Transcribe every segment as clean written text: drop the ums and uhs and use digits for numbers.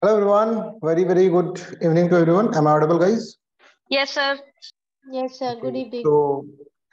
Hello everyone, very good evening to everyone. Am I audible, guys? Yes, sir. Yes, sir. Good Okay. evening. So,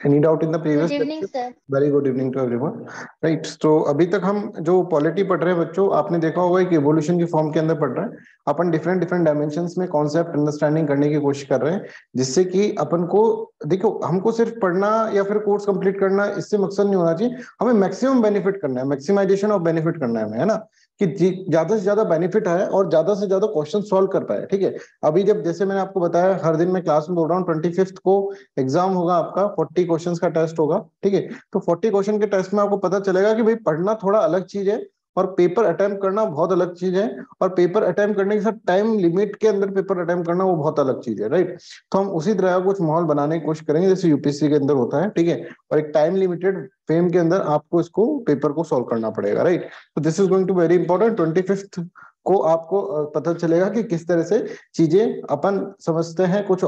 any doubt in the Good previous evening, lecture? sir. Very good evening to everyone. Right, तो अभी तक हम जो polity पढ़ रहे हैं बच्चों, आपने देखा होगा कि इवोल्यूशन की फॉर्म के अंदर पढ़ रहे हैं। अपन डिफरेंट डिफरेंट डायमेंशंस में कॉन्सेप्ट अंडरस्टैंडिंग करने की कोशिश कर रहे हैं, जिससे कि अपन को देखो, हमको सिर्फ पढ़ना या फिर कोर्स कंप्लीट करना इससे मकसद नहीं होना चाहिए। हमें मैक्सिमम बेनिफिट करना है, मैक्सिमाइजेशन ऑफ बेनिफिट करना है हमें, है ना, कि ज्यादा से ज्यादा बेनिफिट है और ज्यादा से ज्यादा क्वेश्चन सॉल्व कर पाए। ठीक है, अभी जब जैसे मैंने आपको बताया, हर दिन मैं क्लास में बोल रहा हूँ, 25th को एग्जाम होगा आपका, 40 क्वेश्चंस का टेस्ट होगा। ठीक है, तो 40 क्वेश्चन के टेस्ट में आपको पता चलेगा कि भाई पढ़ना थोड़ा अलग चीज है और पेपर अटेम्प्ट करना बहुत अलग चीज है, और पेपर अटेम्प्ट करने के साथ टाइम लिमिट के अंदर पेपर अटेम्प्ट करना वो बहुत अलग चीज है। राइट, तो हम उसी तरह का कुछ माहौल बनाने की कोशिश करेंगे जैसे यूपीएससी के अंदर होता है। ठीक है, और एक टाइम लिमिटेड फ्रेम के अंदर आपको इसको पेपर को सॉल्व करना पड़ेगा। राइट, तो this is going to very important. 25th को आपको पता चलेगा कि किस तरह से चीजें अपन समझते हैं, कुछ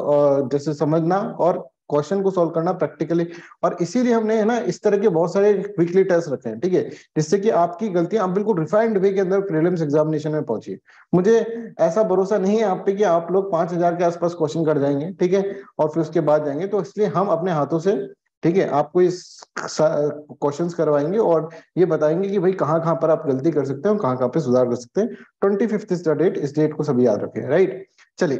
जैसे समझना और क्वेश्चन को सॉल्व करना प्रैक्टिकली। और इसीलिए हमने है ना इस तरह के बहुत सारे वीकली टेस्ट रखे हैं। ठीक है, जिससे कि आपकी गलतियां आप बिल्कुल रिफाइंड वे के अंदर प्रीलिम्स एग्जामिनेशन में पहुंची। मुझे ऐसा भरोसा नहीं है आप पे कि आप लोग 5,000 के आसपास क्वेश्चन कर जाएंगे। ठीक है, और फिर उसके बाद जाएंगे, तो इसलिए हम अपने हाथों से, ठीक है, आपको इस क्वेश्चंस करवाएंगे और ये बताएंगे कि भाई कहाँ कहाँ पर आप गलती कर सकते हो, कहाँ कहाँ पे सुधार कर सकते हैं। 25th इज द डेट, इस डेट को सभी याद रखें। राइट, चलिए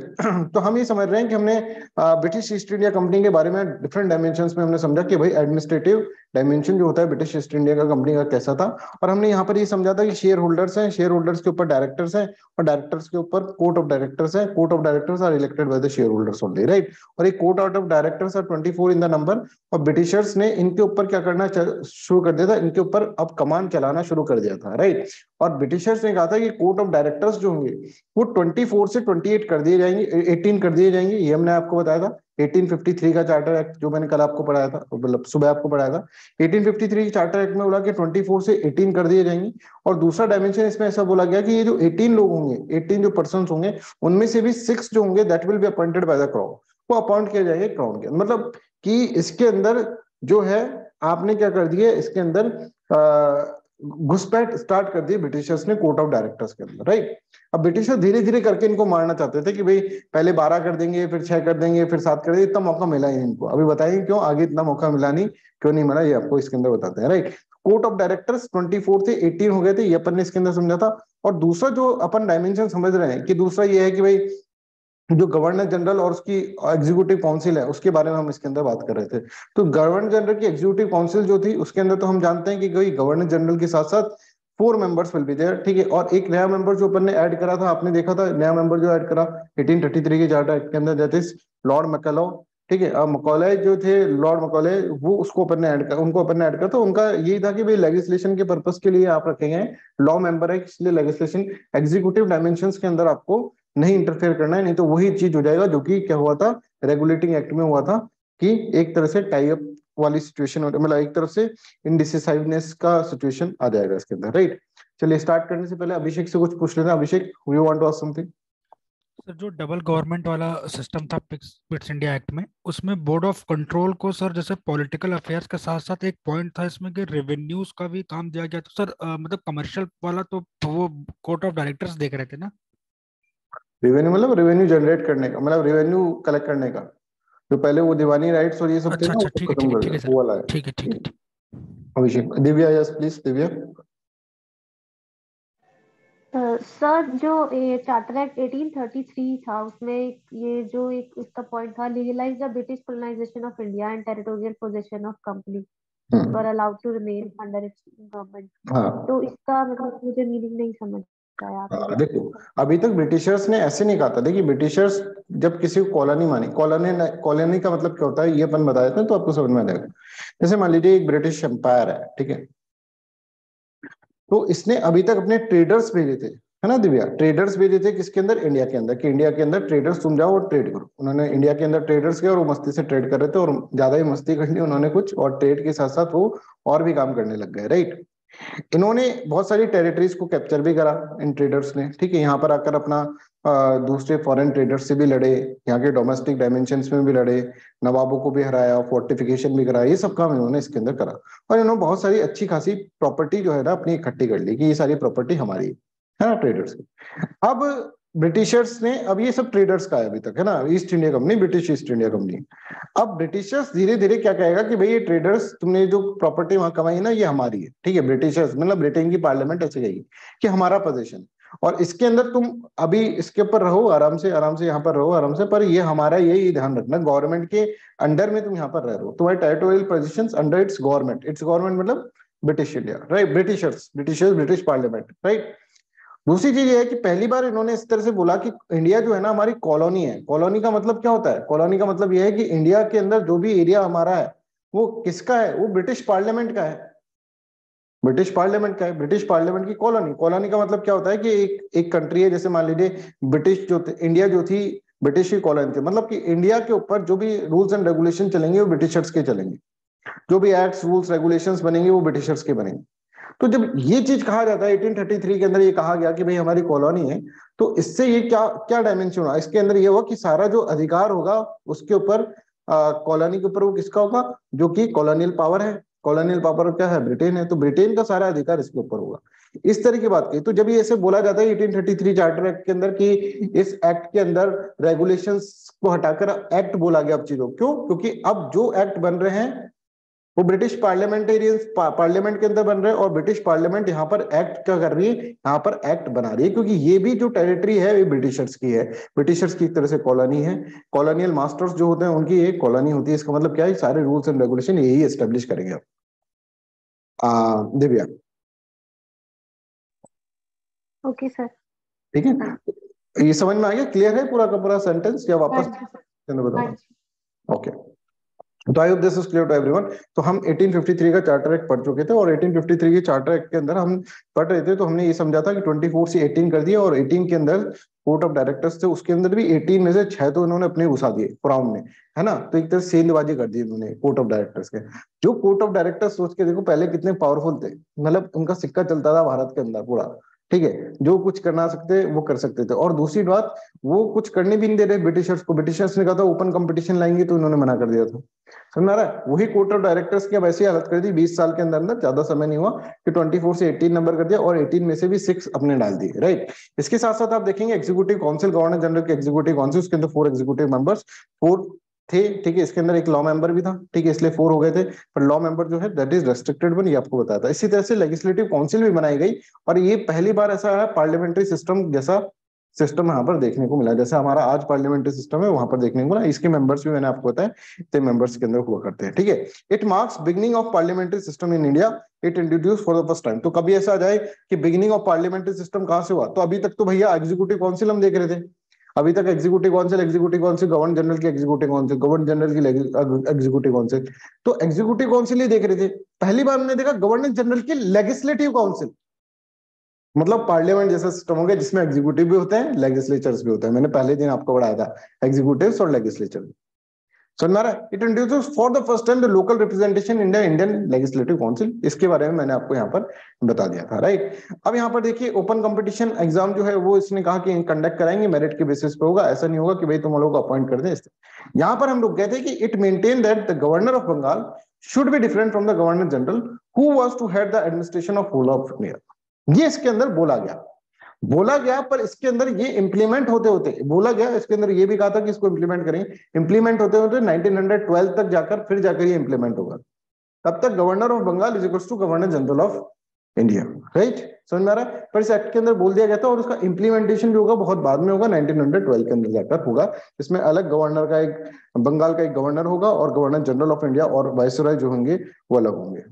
तो हम ये समझ रहे हैं कि हमने ब्रिटिश ईस्ट इंडिया कंपनी के बारे में डिफरेंट डायमेंशंस में हमने समझा कि भाई एडमिनिस्ट्रेटिव डायमेंशन जो होता है ब्रिटिश ईस्ट इंडिया का कंपनी का कैसा था। और हमने यहाँ पर ये समझा था कि शेयर होल्डर्स हैं, शेयर होल्डर्स के ऊपर डायरेक्टर्स हैं, और डायरेक्टर्स के ऊपर कोर्ट ऑफ डायरेक्टर्स हैं। Court of directors are elected by the shareholders only. Right, और एक court out of directors are 24 in the number. और ब्रिटिशर्स ने इनके ऊपर क्या करना शुरू कर दिया था, इनके ऊपर अब कमान चलाना शुरू कर दिया था। राइट, और ब्रिटिशर्स ने कहा था कि कोर्ट ऑफ डायरेक्टर्स जो होंगे वो 24 से 28 कर दिए जाएंगे, 18 कर दिए जाएंगे। ये हमने आपको बताया था 1853 का चार्टर एक्ट, जो मैंने कल आपको पढ़ाया था, मतलब सुबह आपको पढ़ाया था। 1853 चार्टर एक्ट में बोला कि 24 से 18 कर दिए जाएंगे। और दूसरा डायमेंशन इसमें ऐसा बोला गया कि ये जो 18 लोग होंगे, 18 जो पर्सन होंगे, उनमें से भी 6 जो होंगे that will be appointed by the crown, वो अपॉइंट किए जाएंगे क्राउन के। मतलब कि इसके अंदर जो है, आपने क्या कर दिया इसके अंदर, घुसपैठ स्टार्ट कर दी ब्रिटिशर्स ने कोर्ट ऑफ डायरेक्टर्स के अंदर। राइट, अब ब्रिटिशर धीरे धीरे करके इनको मारना चाहते थे कि भाई पहले 12 कर देंगे, फिर 6 कर देंगे, फिर 7 कर देंगे। इतना मौका मिला ही नहीं इनको। अभी बताएंगे क्यों आगे इतना मौका मिला नहीं, क्यों नहीं मिला, ये आपको इसके अंदर बताते हैं। राइट, कोर्ट ऑफ डायरेक्टर्स 24 से 18 हो गए थे, ये अपन ने इसके अंदर समझा था। और दूसरा जो अपन डायमेंशन समझ रहे हैं कि दूसरा ये है कि भाई जो गवर्नर जनरल और उसकी एग्जीक्यूटिव काउंसिल है, उसके बारे में हम इसके अंदर बात कर रहे थे। तो गवर्नर जनरल की एग्जीक्यूटिव काउंसिल जो थी, उसके अंदर तो हम जानते हैं कि कोई गवर्नर जनरल के साथ साथ 4 मेंबर्स विल बी देयर। ठीक है, और एक नया मेंबर जो अपन ने ऐड करा था, आपने देखा था नया मेंबर जो ऐड करा 1833 के चार्टर एक्ट के अंदर, दैट इज लॉर्ड मैकाले। ठीक है, अब मकौले जो थे, लॉर्ड मकौले, वो उसको अपन ने ऐड कर, उनको अपन ने ऐड करा। तो उनका यही था कि भाई लेजिस्लेशन के पर्पस के लिए आप रखे गए, लॉ मेंबर है, इसलिए लेजिस्लेशन एग्जीक्यूटिव डायमेंशंस के अंदर आपको नहीं इंटरफेयर करना है, नहीं तो वही चीज हो जाएगा जो कि क्या हुआ था, रेगुलेटिंग एक्ट में हुआ था, कि एक तरह से टाई अप वाली सिचुएशन, मतलब एक तरफ से इनडिसिसिवनेस का सिचुएशन आ जाएगा इसके अंदर। राइट, चलिए स्टार्ट करने से पहले अभिषेक से कुछ पूछ लेना। Abhishek, you want to ask something? Sir, जो डबल गवर्नमेंट वाला सिस्टम था बिट्स इंडिया एक्ट में, उसमें बोर्ड ऑफ कंट्रोल को सर जैसे पॉलिटिकल अफेयर्स के साथ साथ एक पॉइंट था इसमें कि रेवेन्यूज का भी काम दिया गया। तो सर मतलब कमर्शियल वाला तो वो कोर्ट ऑफ डायरेक्टर्स देख रहे थे ना। रेवेन्यू मतलब रेवेन्यू जनरेट करने का, मतलब रेवेन्यू कलेक्ट करने का। जो पहले वो दीवानी राइट्स और ये सब थे अच्छा ना, अच्छा, वो ठीक है खत्म ठीक है कर ठीक दिया, है सर। वो वाला है। ठीक है ठीक है ठीक। Abhishek, Divya, yes please Divya. Sir, जो ये चार्टर एक्ट 1833 था, उसमें ये जो एक इसका पॉइंट था, legalise the British colonisation of India and territorial possession of company were allowed to remain under its government. हाँ तो इसका मतलब मुझे मीनिंग नहीं समझ आया, आप मुझे देखो, अभी तक ब्रिटिशर्स ने ऐसे नहीं कहा था। देखिए, ब्रिटिशर्स जब किसी को कॉलोनी मानी, कॉलोनी कॉलोनी का मतलब क्या होता है ये अपन बता देते हैं तो आपको समझ में आ जाएगा। जैसे मान लीजिए एक ब्रिटिश एम्पायर है, ठीक है, तो इसने अभी तक अपने ट्रेडर्स भेजे थे, है ना दिव्या, ट्रेडर्स भेजे थे किसके अंदर, इंडिया के अंदर, कि इंडिया के अंदर ट्रेडर्स तुम जाओ और ट्रेड करो। उन्होंने इंडिया के अंदर ट्रेडर्स किया और वो मस्ती से ट्रेड कर रहे थे, और ज्यादा ही मस्ती कर ली उन्होंने कुछ, और ट्रेड के साथ साथ वो और भी काम करने लग गए। राइट, इन्होंने बहुत सारी टेरिटरीज को कैप्चर भी करा इन ट्रेडर्स ने। ठीक है, यहाँ पर आकर अपना दूसरे फॉरेन ट्रेडर्स से भी लड़े, यहाँ के डोमेस्टिक डायमेंशंस में भी लड़े, नवाबों को भी हराया, फोर्टिफिकेशन भी कराया, ये सब काम इन्होंने इसके अंदर करा। और इन्होंने बहुत सारी अच्छी खासी प्रॉपर्टी जो है ना अपनी इकट्ठी कर ली, कि ये सारी प्रॉपर्टी हमारी। है ना, ट्रेडर्स की। अब ब्रिटिशर्स ने, अब ये सब ट्रेडर्स का है अभी तक, है ना, east India company, British east India company. अब ब्रिटिशर्स धीरे धीरे क्या कहेगा कि भाई ये ट्रेडर्स, तुमने जो प्रॉपर्टी वहां कमाई ना, ये हमारी है, ठीक है। ब्रिटिशर्स मतलब ब्रिटेन की पार्लियामेंट ऐसे कहेगी कि हमारा पोजीशन, और इसके अंदर तुम अभी इसके ऊपर रहो आराम से, आराम से यहाँ पर रहो आराम से, पर ये हमारा, यही ध्यान रखना, गवर्नमेंट के अंडर में तुम यहाँ पर रह रहे हो, तुम्हारे territorial positions under its government. Its government मतलब British India, right, Britishers, Britishers, British parliament, right. दूसरी चीज ये है कि पहली बार इन्होंने इस तरह से बोला कि इंडिया जो है ना हमारी कॉलोनी है। कॉलोनी का मतलब क्या होता है? कॉलोनी का मतलब यह है कि इंडिया के अंदर जो भी एरिया हमारा है वो किसका है? वो ब्रिटिश पार्लियामेंट का है, ब्रिटिश पार्लियामेंट का है, ब्रिटिश पार्लियामेंट की कॉलोनी। कॉलोनी का मतलब क्या होता है कि एक कंट्री है, जैसे मान लीजिए ब्रिटिश जो इंडिया जो थी ब्रिटिश की कॉलोनी थी, मतलब कि इंडिया के ऊपर जो भी रूल्स एंड रेगुलेशन चलेंगे वो ब्रिटिशर्स के चलेंगे, जो भी एक्ट्स रूल्स रेगुलेशंस बनेंगे वो ब्रिटिशर्स के बनेंगे। तो जब ये चीज कहा जाता है 1833 के अंदर ये कहा गया कि भाई हमारी कॉलोनी है, तो इससे ये क्या क्या डायमेंशन हुआ? इसके अंदर ये हुआ कि सारा जो अधिकार होगा उसके ऊपर, कॉलोनी के ऊपर, वो किसका होगा? जो कि कॉलोनियल पावर है। कॉलोनियल पावर क्या है? ब्रिटेन है, तो ब्रिटेन का सारा अधिकार इसके ऊपर होगा। इस तरह की बात की। तो जब ये ऐसे बोला जाता है 1833 चार्टर एक्ट के अंदर कि इस एक्ट के अंदर रेगुलेशंस को हटाकर एक्ट बोला गया अब चीजों, क्यों? क्योंकि अब जो एक्ट बन रहे हैं वो ब्रिटिश पार्लियामेंटेरियंस पार्लियामेंट के अंदर बन रहे हैं, और ब्रिटिश पार्लियामेंट यहाँ पर एक्ट क्या कर रही है? यहाँ पर एक्ट बना रही है, क्योंकि ये भी जो टेरिटरी है ये ब्रिटिशर्स की है, ब्रिटिशर्स की एक तरह से कॉलोनी है। कॉलोनियल मास्टर्स जो होते हैं उनकी एक कॉलोनी होती है। इसका मतलब क्या है? सारे रूल्स एंड रेगुलेशन यही एस्टेब्लिश करेंगे। Divya, okay sir. ठीक है, ये समझ में आ गया? क्लियर है पूरा का पूरा सेंटेंस, या हाँ वापस जी सर। हाँ बताओ? जी। ओके, तो I hope this is clear to everyone. तो हम 1853 का चार्टर एक्ट पढ़ चुके थे, और 1853 के चार्टर एक्ट के अंदर हम पढ़ रहे थे, तो हमने ये समझा था कि 24 से 18 कर दिया, और 18 के अंदर कोर्ट ऑफ डायरेक्टर्स थे, उसके अंदर भी 18 में से 6 तो इन्होंने अपने घुसा दिए क्राउन ने, है ना। तो एक तरह से सेंधबाजी कर दी इन्होंने कोर्ट ऑफ डायरेक्टर्स के। जो कोर्ट ऑफ डायरेक्टर्स, सोच के देखो पहले कितने पावरफुल थे, मतलब उनका सिक्का चलता था भारत के अंदर पूरा, ठीक है। जो कुछ करना सकते वो कर सकते थे। और दूसरी बात, वो कुछ करने भी नहीं दे रहे ब्रिटिशर्स को। ब्रिटिशर्स ने कहा था ओपन कंपटीशन लाएंगे, तो इन्होंने मना कर दिया था। समझ आ रहा है? वही कोर्ट ऑफ डायरेक्टर्स की अब ऐसी हालत कर दी 20 साल के अंदर अंदर, ज्यादा समय नहीं हुआ, कि 24 से 18 नंबर कर दिया, और 18 में से भी 6 अपने डाल दिए, राइट। इसके साथ साथ आप देखेंगे एग्जीक्यूटिव काउंसिल, गवर्नर जनरल के एग्जीक्यूटिव काउंसिल, उसके अंदर 4 एग्जीक्यूटिव मेंबर्स, 4 थे, ठीक है। इसके अंदर एक लॉ मेंबर भी था, ठीक है, इसलिए 4 हो गए थे। पर लॉ मेंबर जो है दैट इज रेस्ट्रिक्टेड वन, ये आपको बताया था। इसी तरह से लेजिस्लेटिव काउंसिल भी बनाई गई, और ये पहली बार ऐसा है पार्लियामेंट्री सिस्टम जैसा सिस्टम यहाँ पर देखने को मिला, जैसे हमारा आज पार्लियामेंट्री सिस्टम है वहां पर देखने को मिला। इसके मेंबर्स भी मैंने आपको बताया इतने मेंबर्स के अंदर हुआ करते हैं, ठीक है। It marks beginning of parliamentary system in India, it introduce for the first time. तो कभी ऐसा आ जाए कि बिगिनिंग ऑफ पार्लियामेंट्री सिस्टम कहां से हुआ? तो अभी तक तो भैया एग्जीक्यूटिव काउंसिल हम देख रहे थे, अभी तक एग्जीक्यूटिव काउंसिल, गवर्नर जनरल की एग्जीक्यूटिव काउंसिल, गवर्नर जनरल की एग्जीक्यूटिव काउंसिल, तो एग्जीक्यूटिव काउंसिल ही देख रहे थे। पहली बार हमने देखा गवर्नर जनरल की लेजिस्लेटिव काउंसिल, मतलब पार्लियामेंट जैसा सिस्टम हो गया जिसमें एग्जीक्यूटिव भी होते हैं, लेजिस्लेचर्स भी होते हैं। मैंने पहले दिन आपको पढ़ाया था एग्जीक्यूटिव्स और लेजिस्लेचर। समझ में आ रहा है? It introduces for the first time the local representation in the Indian legislative council. इसके बारे में मैंने आपको यहाँ पर बता दिया था, राइट। अब यहाँ पर देखिए ओपन कंपटीशन एग्जाम जो है वो इसने कहा कि कंडक्ट कराएंगे, मेरिट के बेसिस पे होगा, ऐसा नहीं होगा कि भाई तुम लोग अपॉइंट कर दें। यहाँ पर हम लोग कहते हैं कि it maintain that the governor of Bengal should be different from the governor general who was to head the administration of whole of India. ये इसके अंदर बोला गया, पर इसके अंदर ये इंप्लीमेंट होते होते बोला गया, इसके अंदर ये भी कहा था कि इसको इंप्लीमेंट करेंगे, इंप्लीमेंट होते होते 1912 तक जाकर फिर जाकर ये इंप्लीमेंट होगा। तब तक governor of Bengal is equal to governor general of India, right. समझ में आ रहा है? पर इस एक्ट के अंदर बोल दिया गया था, और उसका इंप्लीमेंटेशन जो होगा बहुत बाद में होगा, 1912 के अंदर जाकर होगा। इसमें अलग गवर्नर का एक, बंगाल का एक गवर्नर होगा, और गवर्नर जनरल ऑफ इंडिया और वायसराय जो होंगे वो अलग होंगे।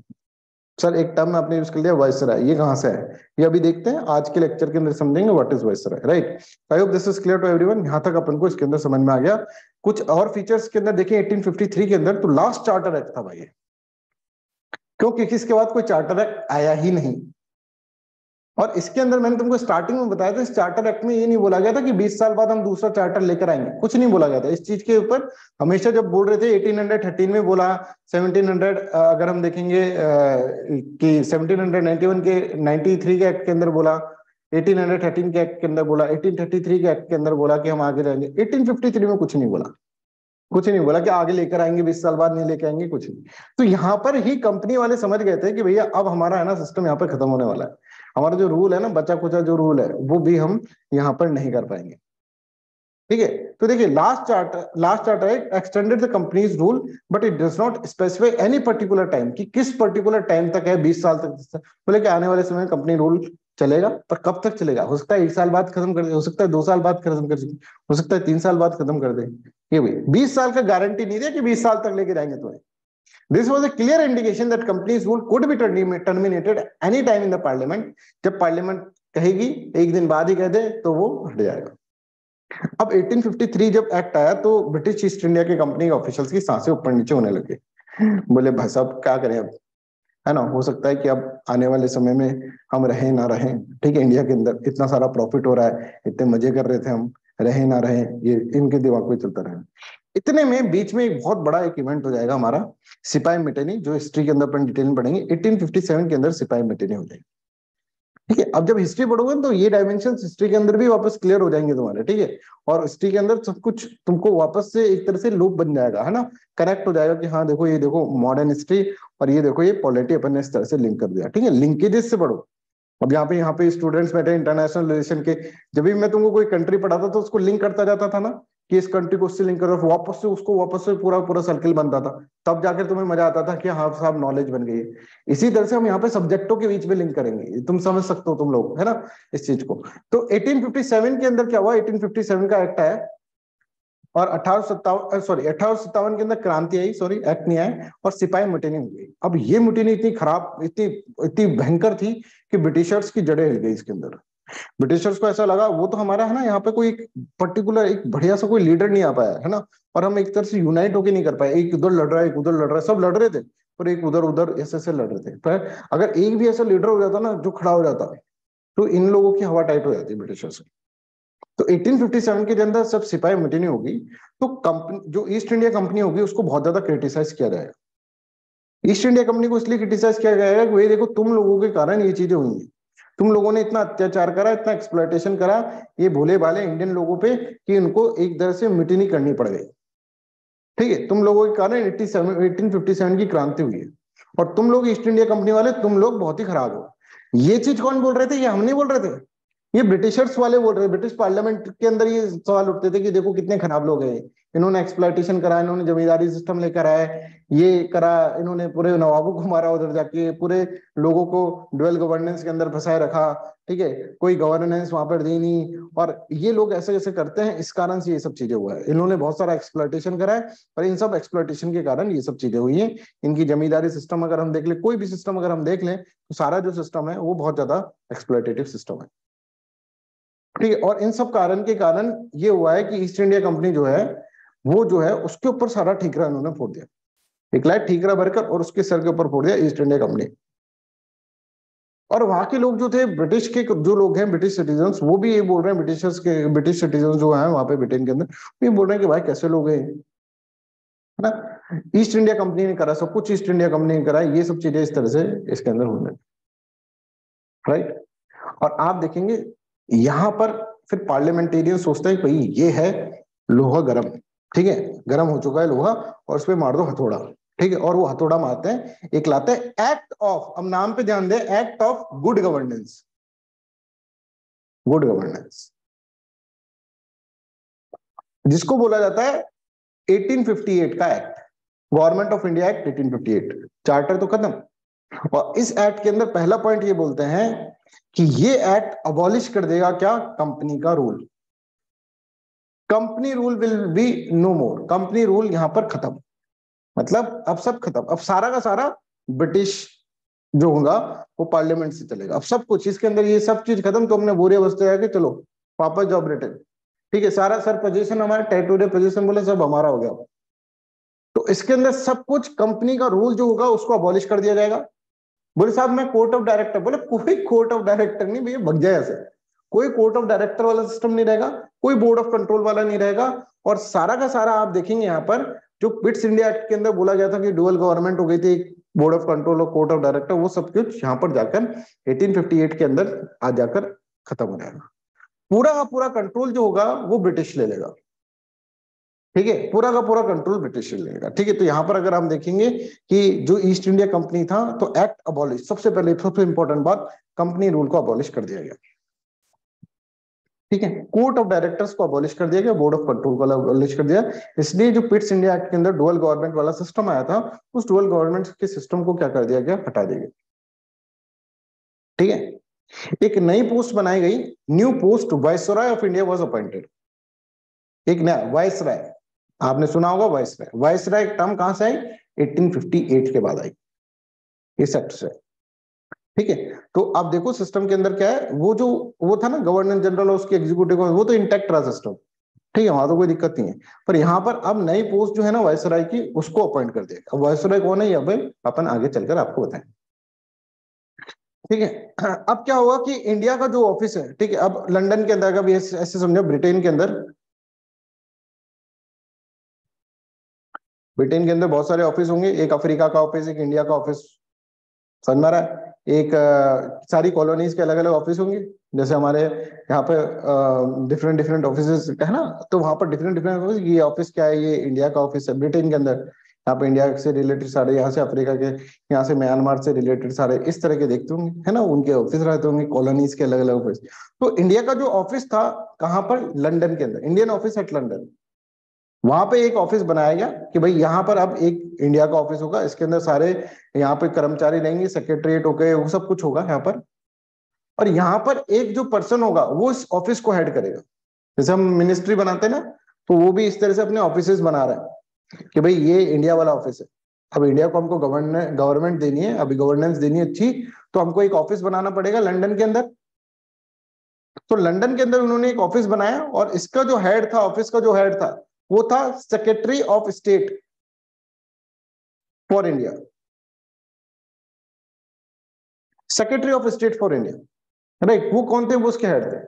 सर एक टर्म आपने यूज कर लिया वायसराय, ये कहां से है ये अभी देखते हैं, आज के लेक्चर के अंदर समझेंगे what is viceroy, right. I hope this is clear to everyone. यहां तक अपन को इसके अंदर समझ में आ गया। कुछ और फीचर्स के अंदर देखिए 1853 के अंदर तो लास्ट चार्टर एक्ट था भाई, क्योंकि इसके बाद कोई चार्टर एक्ट आया ही नहीं। और इसके अंदर मैंने तुमको स्टार्टिंग में बताया था, इस चार्टर एक्ट में ये नहीं बोला गया था कि 20 साल बाद हम दूसरा चार्टर लेकर आएंगे, कुछ नहीं बोला गया था इस चीज के ऊपर। हमेशा जब बोल रहे थे 1813 में बोला, 1700 अगर हम देखेंगे कि 1791 के 93 के एक्ट के अंदर बोला, 1813 के एक्ट के अंदर बोला, 1833 के एक्ट के अंदर बोला कि हम आगे रहेंगे। 1853 में कुछ नहीं बोला, कुछ नहीं बोला कि आगे लेकर आएंगे 20 साल बाद नहीं लेकर आएंगे, कुछ नहीं। तो यहाँ पर ही कंपनी वाले समझ गए थे कि भैया अब हमारा है ना सिस्टम यहाँ पर खत्म होने वाला है। हमारा जो रूल है ना, बचा कुचा जो रूल है, वो भी हम यहाँ पर नहीं कर पाएंगे। ठीक है, तो देखिए लास्ट चार्टर है extended the companies rule but it does not specify any particular time, कि किस पर्टिकुलर टाइम तक है, 20 साल तक, बोले कि आने वाले समय में कंपनी रूल चलेगा, पर कब तक चलेगा? हो सकता है 1 साल बाद खत्म कर दे, हो सकता है 2 साल बाद खत्म कर दे, हो सकता है 3 साल बाद खत्म कर दे। ये भाई 20 साल का गारंटी नहीं दिया कि 20 साल तक लेके जाएंगे तुम्हें। This was a clear indication that companies rule could be terminated any time in the parliament. जब पार्लियामेंट कहेगी, एक दिन बाद ही कह दे, तो वो हट जाएगा। अब 1853 जब एक्ट आया तो ब्रिटिश ईस्ट इंडिया की कंपनी के ऑफिशियल्स की सांसें ऊपर नीचे होने लगे। बोले भाई साहब क्या करें अब, है ना, हो सकता है कि अब आने वाले समय में हम रहें ना रहें। ठीक है, इंडिया के अंदर इतना सारा प्रॉफिट हो रहा है, इतने मजे कर रहे थे हम, रहे ना रहे, ये इनके दिमाग में चलता रहे। इतने में बीच में एक बहुत बड़ा एक इवेंट हो जाएगा हमारा, सिपाही मेटेनी, जो हिस्ट्री के अंदर अपन डिटेल में पढ़ेंगे। 1857 के अंदर सिपाही मेटेनी हो जाएगी। ठीक है, अब जब हिस्ट्री पढ़ोगे तो ये डायमेंशंस हिस्ट्री के अंदर भी वापस क्लियर हो जाएंगे तुम्हारे। ठीक है, और हिस्ट्री के अंदर सब कुछ तुमको वापस से एक तरह से लूप बन जाएगा, है ना, कनेक्ट हो जाएगा कि हाँ देखो, ये देखो मॉडर्न हिस्ट्री, और ये देखो ये पॉलिटी अपन ने इस तरह से लिंक कर दिया। ठीक है, लिंकेजेस से पढ़ो। अब यहाँ पे स्टूडेंट्स बैठे इंटरनेशनल रिलेशन के, जब भी मैं तुमको कोई कंट्री पढ़ाता तो उसको लिंक करता जाता था ना, कि इस कंट्री को उससे लिंक करो, वापस से उसको वापस से पूरा पूरा सर्किल बनता था, तब जाकर तुम्हें मजा आता था कि हाँ साहब नॉलेज बन गई है। इसी तरह से हम यहाँ पे सब्जेक्टों के बीच में लिंक करेंगे, तुम समझ सकते हो तुम लोग, है ना, इस चीज को। तो 1857 के अंदर क्या हुआ, 1857 का एक्ट आया, और 1857 के अंदर क्रांति आई, सॉरी एक्ट नहीं आया, और सिपाही मुटेनी हो गई। अब ये मुटेनी इतनी खराब, इतनी इतनी भयंकर थी कि ब्रिटिशर्स की जड़ें हिल गई इसके अंदर। ब्रिटिशर्स को ऐसा लगा वो तो हमारा है ना, यहाँ पे कोई एक पर्टिकुलर एक बढ़िया सा कोई लीडर नहीं आ पाया, है ना, और हम एक तरह से यूनाइट होके नहीं कर पाए, एक उधर लड़ रहा है, एक उधर लड़ रहा है, सब लड़ रहे थे, पर एक उधर उधर ऐसे ऐसे लड़ रहे थे। पर अगर एक भी ऐसा लीडर हो जाता ना जो खड़ा हो जाता, तो इन लोगों की हवा टाइट हो जाती ब्रिटिशर्स की। तो 1857 के अंदर सब सिपाही मुटेनी होगी, तो कंपनी जो ईस्ट इंडिया कंपनी होगी उसको बहुत ज्यादा क्रिटिसाइज किया जाएगा। ईस्ट इंडिया कंपनी को इसलिए क्रिटिसाइज किया जाएगा कि भाई देखो तुम लोगों के कारण ये चीजें हुई हैं, तुम लोगों ने इतना अत्याचार करा, इतना एक्सप्लॉयटेशन करा ये भोले भाले इंडियन लोगों पे, कि इनको एक तरह से मुटेनी करनी पड़ गई। ठीक है, तुम लोगों के कारण 1857 की क्रांति हुई है, और तुम लोग ईस्ट इंडिया कंपनी वाले, तुम लोग बहुत ही खराब हो। ये चीज कौन बोल रहे थे? ये हम नहीं बोल रहे थे, ये ब्रिटिशर्स वाले बोल रहे। ब्रिटिश पार्लियामेंट के अंदर ये सवाल उठते थे कि देखो कितने खराब लोग हैं, इन्होंने एक्सप्लॉयटेशन करा, इन्होंने जमींदारी सिस्टम लेकर आए, ये करा, इन्होंने पूरे नवाबों को मारा उधर जाके, पूरे लोगों को ड्यूअल गवर्नेंस के अंदर फंसाए रखा। ठीक है, कोई गवर्नेंस वहां पर दी नहीं, और ये लोग ऐसे ऐसे करते हैं, इस कारण से ये सब चीजें हुआ है। इन्होंने बहुत सारा एक्सप्लॉयटेशन करा है, और इन सब एक्सप्लॉयटेशन के कारण ये सब चीजें हुई हैं। इनकी जमींदारी सिस्टम अगर हम देख ले, कोई भी सिस्टम अगर हम देख लें, तो सारा जो सिस्टम है वो बहुत ज्यादा एक्सप्लॉयटेटिव सिस्टम है। ठीक है, और इन सब कारण के कारण ये हुआ है कि ईस्ट इंडिया कंपनी जो है, वो जो है उसके ऊपर सारा ठीकरा इन्होंने फोड़ दिया, एक लाइट ठीकरा भरकर, और उसके सर के ऊपर फोड़ दिया ईस्ट इंडिया कंपनी। और वहां के लोग जो थे, ब्रिटिश के जो लोग हैं, ब्रिटिश सिटीजन, वो भी ये बोल रहे हैं, ब्रिटिश सिटीजन जो है वहां पे ब्रिटेन के अंदर, ये बोल रहे हैं कि भाई कैसे लोग हैं, है ना, ईस्ट इंडिया कंपनी ने करा सब कुछ, ईस्ट इंडिया कंपनी ने करा, ये सब चीजें इस तरह से इसके अंदर होने, राइट। और आप देखेंगे यहां पर फिर पार्लियामेंटेरियन सोचता है भाई ये है लोहा गरम, ठीक है, गरम हो चुका है लोहा, और उस पर मार दो हथौड़ा। ठीक है, और वो हथौड़ा मारते हैं, एक लाते हैं एक्ट ऑफ, अब नाम पे ध्यान दें, act of good governance. Good governance जिसको बोला जाता है 1858 का act, government of India act 1858। Charter तो खत्म, और इस एक्ट के अंदर पहला पॉइंट ये बोलते हैं कि ये एक्ट अबॉलिश कर देगा क्या, कंपनी का rule. Company rule will be no more, company rule यहां पर खत्म, मतलब अब सब खत्म, अब सारा का सारा ब्रिटिश जो होगा वो पार्लियामेंट से चलेगा, अब सब कुछ इसके अंदर ये सब चीज खत्म। तो हमने बुरे अवस्था है कि चलो वापस जाओ ब्रिटेन। ठीक है, सारा सर पोजीशन हमारा, टेरिटोरियल पोजीशन बोले सब हमारा हो गया। तो इसके अंदर सब कुछ कंपनी का रूल जो होगा उसको अबॉलिश कर दिया जाएगा। बोले साहब मैं कोर्ट ऑफ डायरेक्टर, बोले कोई कोर्ट ऑफ डायरेक्टर नहीं भैया, भग जाए ऐसे, कोई कोर्ट ऑफ डायरेक्टर वाला सिस्टम नहीं रहेगा, कोई बोर्ड ऑफ कंट्रोल वाला नहीं रहेगा। और सारा का सारा आप देखेंगे यहाँ पर जो पिट्स इंडिया एक्ट के अंदर बोला गया था कि डुअल गवर्नमेंट हो गई थी, बोर्ड ऑफ कंट्रोल और कोर्ट ऑफ डायरेक्टर, वो सब कुछ यहाँ पर जाकर 1858 के अंदर आ जाकर खत्म हो जाएगा। पूरा का पूरा कंट्रोल जो होगा वो ब्रिटिश ले लेगा। ठीक है, पूरा का पूरा कंट्रोल ब्रिटिश लेगा। ठीक है, तो यहाँ पर अगर हम देखेंगे कि जो ईस्ट इंडिया कंपनी था, तो एक्ट अबॉलिश, सबसे पहले सबसे इंपॉर्टेंट बात, कंपनी रूल को अबॉलिश कर दिया गया। ठीक है, कोर्ट ऑफ डायरेक्टर्स को अबॉलिश कर दिया गया, बोर्ड ऑफ कंट्रोल को अबॉलिश कर दिया। इसलिए जो पिट्स इंडिया एक्ट के अंदर डुअल गवर्नमेंट वाला सिस्टम आया था, उस डुअल गवर्नमेंट के सिस्टम को क्या कर दिया गया, हटा दिया गया। ठीक है, एक नई पोस्ट बनाई गई, new post viceroy of India was appointed. एक नया वाइसरॉय, आपने सुना होगा वाइसरॉय। वाइसरॉय टर्म कहां से आई, 1858 के बाद आई इस एक्ट से। ठीक है, तो आप देखो सिस्टम के अंदर क्या है, वो था ना गवर्नर जनरल और उसके एग्जीक्यूटिव, वो तो इंटैक्ट रहा सिस्टम। ठीक है, वहां तो कोई दिक्कत नहीं है। पर यहाँ पर अब नई पोस्ट जो है ना वाइसरॉय की, उसको अपॉइंट कर दिया। अब वाइसरॉय कौन है, अब अपन आगे चलकर आपको बताएं। ठीक है, अब क्या होगा कि इंडिया का जो ऑफिस है, ठीक है, अब लंदन के अंदर, अगर ऐसे समझो ब्रिटेन के अंदर, ब्रिटेन के अंदर बहुत सारे ऑफिस होंगे, एक अफ्रीका का ऑफिस, एक इंडिया का ऑफिस, समझ में आ रहा है, एक सारी कॉलोनीज के अलग अलग ऑफिस होंगे। जैसे हमारे यहाँ पे डिफरेंट डिफरेंट ऑफिस है ना, तो वहां पर डिफरेंट डिफरेंट ऑफिस, ये ऑफिस क्या है, ये इंडिया का ऑफिस है ब्रिटेन के अंदर। यहाँ पे इंडिया से रिलेटेड सारे, यहाँ से अफ्रीका के, यहाँ से म्यांमार से रिलेटेड सारे इस तरह के देखते होंगे, है ना, उनके ऑफिस रहते होंगे, कॉलोनीज के अलग अलग ऑफिस। तो इंडिया का जो ऑफिस था कहाँ पर, लंदन के अंदर, इंडियन ऑफिस एट लंदन। वहां पे एक ऑफिस बनाया गया कि भाई यहाँ पर अब एक इंडिया का ऑफिस होगा, इसके अंदर सारे यहाँ पे कर्मचारी रहेंगे, सेक्रेटरीट हो गए, वो सब कुछ होगा यहाँ पर। और यहाँ पर एक जो पर्सन होगा वो इस ऑफिस को हेड करेगा। जैसे हम मिनिस्ट्री बनाते हैं ना, तो वो भी इस तरह से अपने ऑफिस बना रहा है कि भाई ये इंडिया वाला ऑफिस है। अब इंडिया को हमको गवर्नमेंट देनी है, अभी गवर्नेंस देनी है अच्छी, तो हमको एक ऑफिस बनाना पड़ेगा लंदन के अंदर। तो लंदन के अंदर उन्होंने एक ऑफिस बनाया, और इसका जो हेड था, ऑफिस का जो हेड था, वो था secretary of state for India. Secretary of state for India, right, वो कौन थे, वो उसके हेड थे।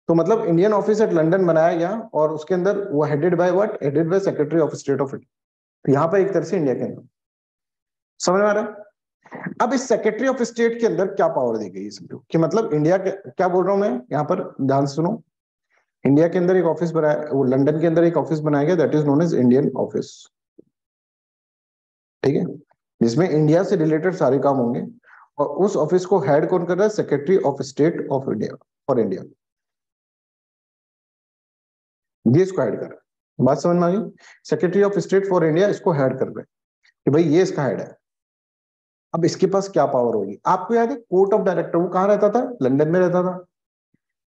तो मतलब इंडियन ऑफिस एट लंदन बनाया गया, और उसके अंदर वो headed by what, headed by secretary of state of India. यहाँ पर एक तरह से इंडिया के अंदर, समझ में आ रहा है। अब इस सेक्रेटरी ऑफ स्टेट के अंदर क्या पावर दी गई समझो, कि मतलब इंडिया के, क्या बोल रहा हूं मैं यहाँ पर, ध्यान सुनो। इंडिया के अंदर एक ऑफिस बनाया, वो लंदन के अंदर एक ऑफिस बनाया गया, that is known as Indian office. ठीक है, जिसमें इंडिया से रिलेटेड सारे काम होंगे, और उस ऑफिस को हेड कौन कर रहा है, secretary of state of India for India, ये इसको हेड कर रहा है। बात समझ में आ गई, secretary of state for India इसको हेड कर रहे हैं कि भाई ये इसका हेड है। अब इसके पास क्या पावर होगी, आपको याद है कोर्ट ऑफ डायरेक्टर, वो कहाँ रहता था, लंदन में रहता था।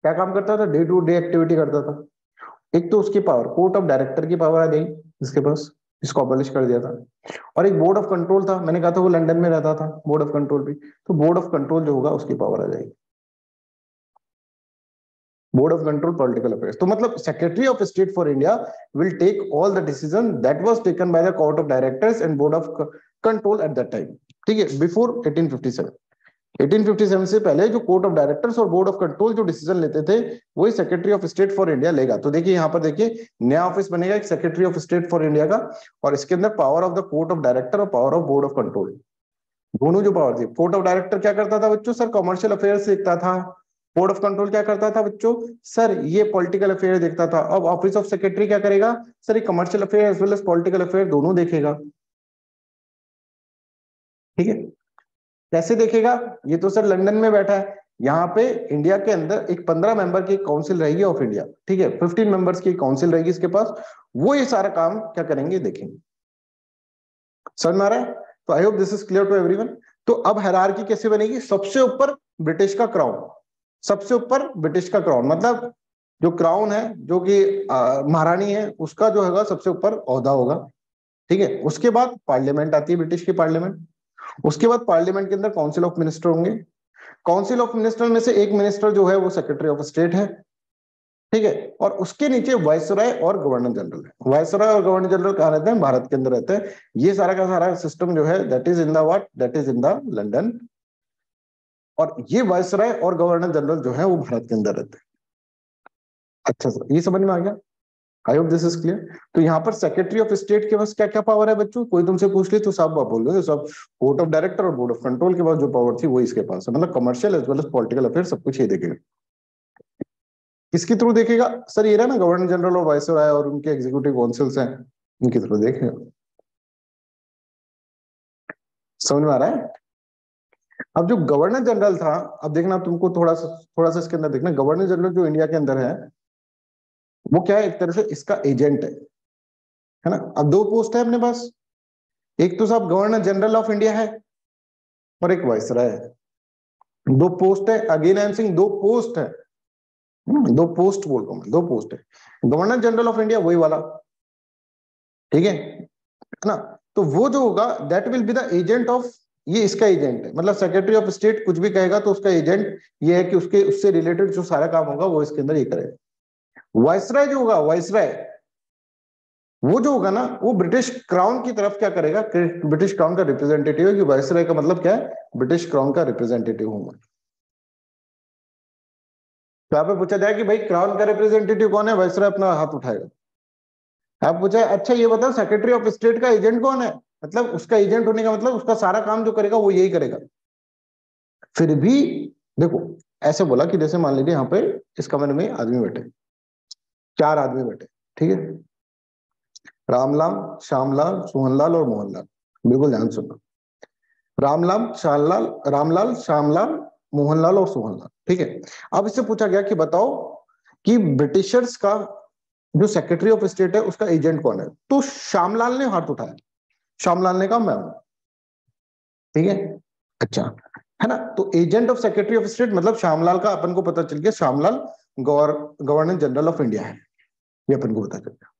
क्या काम करता था, डे टू डे एक्टिविटी करता था। एक तो उसकी पावर, कोर्ट ऑफ डायरेक्टर की पावर आ गई इसके पास, इसको अबॉलिश कर दिया था। और एक बोर्ड ऑफ कंट्रोल था, मैंने कहा था वो लंदन में रहता था, बोर्ड ऑफ कंट्रोल भी, तो बोर्ड ऑफ कंट्रोल जो होगा उसकी पावर आ जाएगी, board of control political affairs. तो मतलब secretary of state for India will take all the decision that was taken by the court of directors and board of control at that time. ठीक है, before 1857। 1857 से पहले जो court of directors और board of control जो decision लेते थे, वही secretary of state for India लेगा। तो देखिए यहाँ पर, देखिए नया ऑफिस बनेगा, एक secretary of state for India का, और इसके अंदर power of the court of director और power of board of control, दोनों जो पावर थी। कोर्ट ऑफ डायरेक्टर क्या करता था बच्चों, सर कमर्शियल अफेयर्स देखता था। बोर्ड ऑफ कंट्रोल क्या करता था बच्चों, सर ये पॉलिटिकल अफेयर देखता था। अब ऑफिस ऑफ सेक्रेटरी क्या करेगा, सर ये commercial affair as well as political affair दोनों देखेगा। ठीक है, कैसे देखेगा, ये तो सर लंदन में बैठा है, यहाँ पे इंडिया के अंदर एक 15 मेंबर की काउंसिल रहेगी ऑफ इंडिया। ठीक है, 15 मेंबर्स की काउंसिल रहेगी इसके पास, वो ये सारा काम क्या करेंगे, देखेंगे। समझ में आ रहा है। तो I hope this is clear to everyone. तो अब हायरार्की कैसे बनेगी, सबसे ऊपर ब्रिटिश का क्राउन, सबसे ऊपर ब्रिटिश का क्राउन, मतलब जो क्राउन है, जो कि महारानी है, उसका जो होगा सबसे ऊपर ओहदा होगा। ठीक है, उसके बाद पार्लियामेंट आती है, ब्रिटिश की पार्लियामेंट। उसके बाद पार्लियामेंट के अंदर काउंसिल ऑफ मिनिस्टर होंगे। काउंसिल ऑफ मिनिस्टर में से एक मिनिस्टर जो है वो सेक्रेटरी ऑफ स्टेट है। ठीक है, और उसके नीचे वायसराय और गवर्नर जनरल है। वायसराय और गवर्नर जनरल कहाँ रहते हैं, भारत के अंदर रहते हैं। ये सारा का सारा सिस्टम जो है that is in the what, that is in the London. और ये वायसराय और गवर्नर जनरल जो है वो भारत के अंदर रहते हैं। अच्छा सर, ये समझ में आ गया, आई होप दिस इज क्लियर। तो यहाँ पर सेक्रेटरी ऑफ स्टेट के पास क्या क्या पावर है बच्चों, कोई तुमसे पूछ ले तो सब आप बोल रहे हो, सब बोर्ड ऑफ डायरेक्टर और बोर्ड ऑफ कंट्रोल के पास जो पावर थी वो इसके पास है, मतलब commercial as well as political affair सब कुछ ये देखेगा। किसके थ्रू देखेगा सर? ये रहा ना गवर्नर जनरल और वाइसरॉय और उनके एग्जीक्यूटिव काउंसिल्स हैं, उनके थ्रू देखेगा। समझ में आ रहा है? अब जो गवर्नर जनरल था, अब देखना तुमको थोड़ा सा इसके अंदर देखना, गवर्नर जनरल जो इंडिया के अंदर है वो क्या है, एक तरह से इसका एजेंट है ना। अब दो पोस्ट है अपने पास, एक तो साहब गवर्नर जनरल ऑफ इंडिया है और एक वाइसरॉय है। दो पोस्ट है, अगेन आई एम सेइंग दो पोस्ट है, दो पोस्ट बोल रहा हूं मैं, दो पोस्ट है। गवर्नर जनरल ऑफ इंडिया वही वाला, ठीक है ना। तो वो जो होगा that will be the agent of, ये इसका एजेंट है, मतलब सेक्रेटरी ऑफ स्टेट कुछ भी कहेगा तो उसका एजेंट ये है कि उसके उससे रिलेटेड जो सारा काम होगा वो इसके अंदर ये करेगा। वाइसरॉय जो होगा, वाइसरॉय वो जो होगा ना, वो ब्रिटिश क्राउन की तरफ क्या करेगा, ब्रिटिश क्राउन का रिप्रेजेंटेटिव है, कि वाइसरॉय का मतलब क्या है, ब्रिटिश क्राउन का रिप्रेजेंटेटिव हूं मैं। तो यहाँ पे पूछा जाए कि भाई क्राउन का रिप्रेजेंटेटिव कौन है, वाइसरॉय अपना हाथ उठाएगा। आप पूछा अच्छा ये बताओ सेक्रेटरी ऑफ स्टेट का एजेंट कौन है, मतलब उसका एजेंट होने का मतलब उसका सारा काम जो करेगा वो यही करेगा। फिर भी देखो ऐसे बोला कि जैसे मान लीजिए यहाँ पे इस कमरे में आदमी बैठे, चार आदमी बैठे, ठीक है, रामलाल, श्यामलाल, सोहनलाल और मोहनलाल। बिल्कुल ध्यान सुनना, रामलाल, श्यामलाल, मोहनलाल और सोहनलाल, ठीक है। अब इससे पूछा गया कि बताओ कि ब्रिटिशर्स का जो सेक्रेटरी ऑफ स्टेट है उसका एजेंट कौन है, तो श्यामलाल ने हाथ उठाया, श्यामलाल ने कहा मैं हूं, ठीक है। अच्छा है ना, तो agent of secretary of state मतलब श्यामलाल का अपन को पता चल गया, Shyamlal governor general of India है, ये अपन को पता चल गया।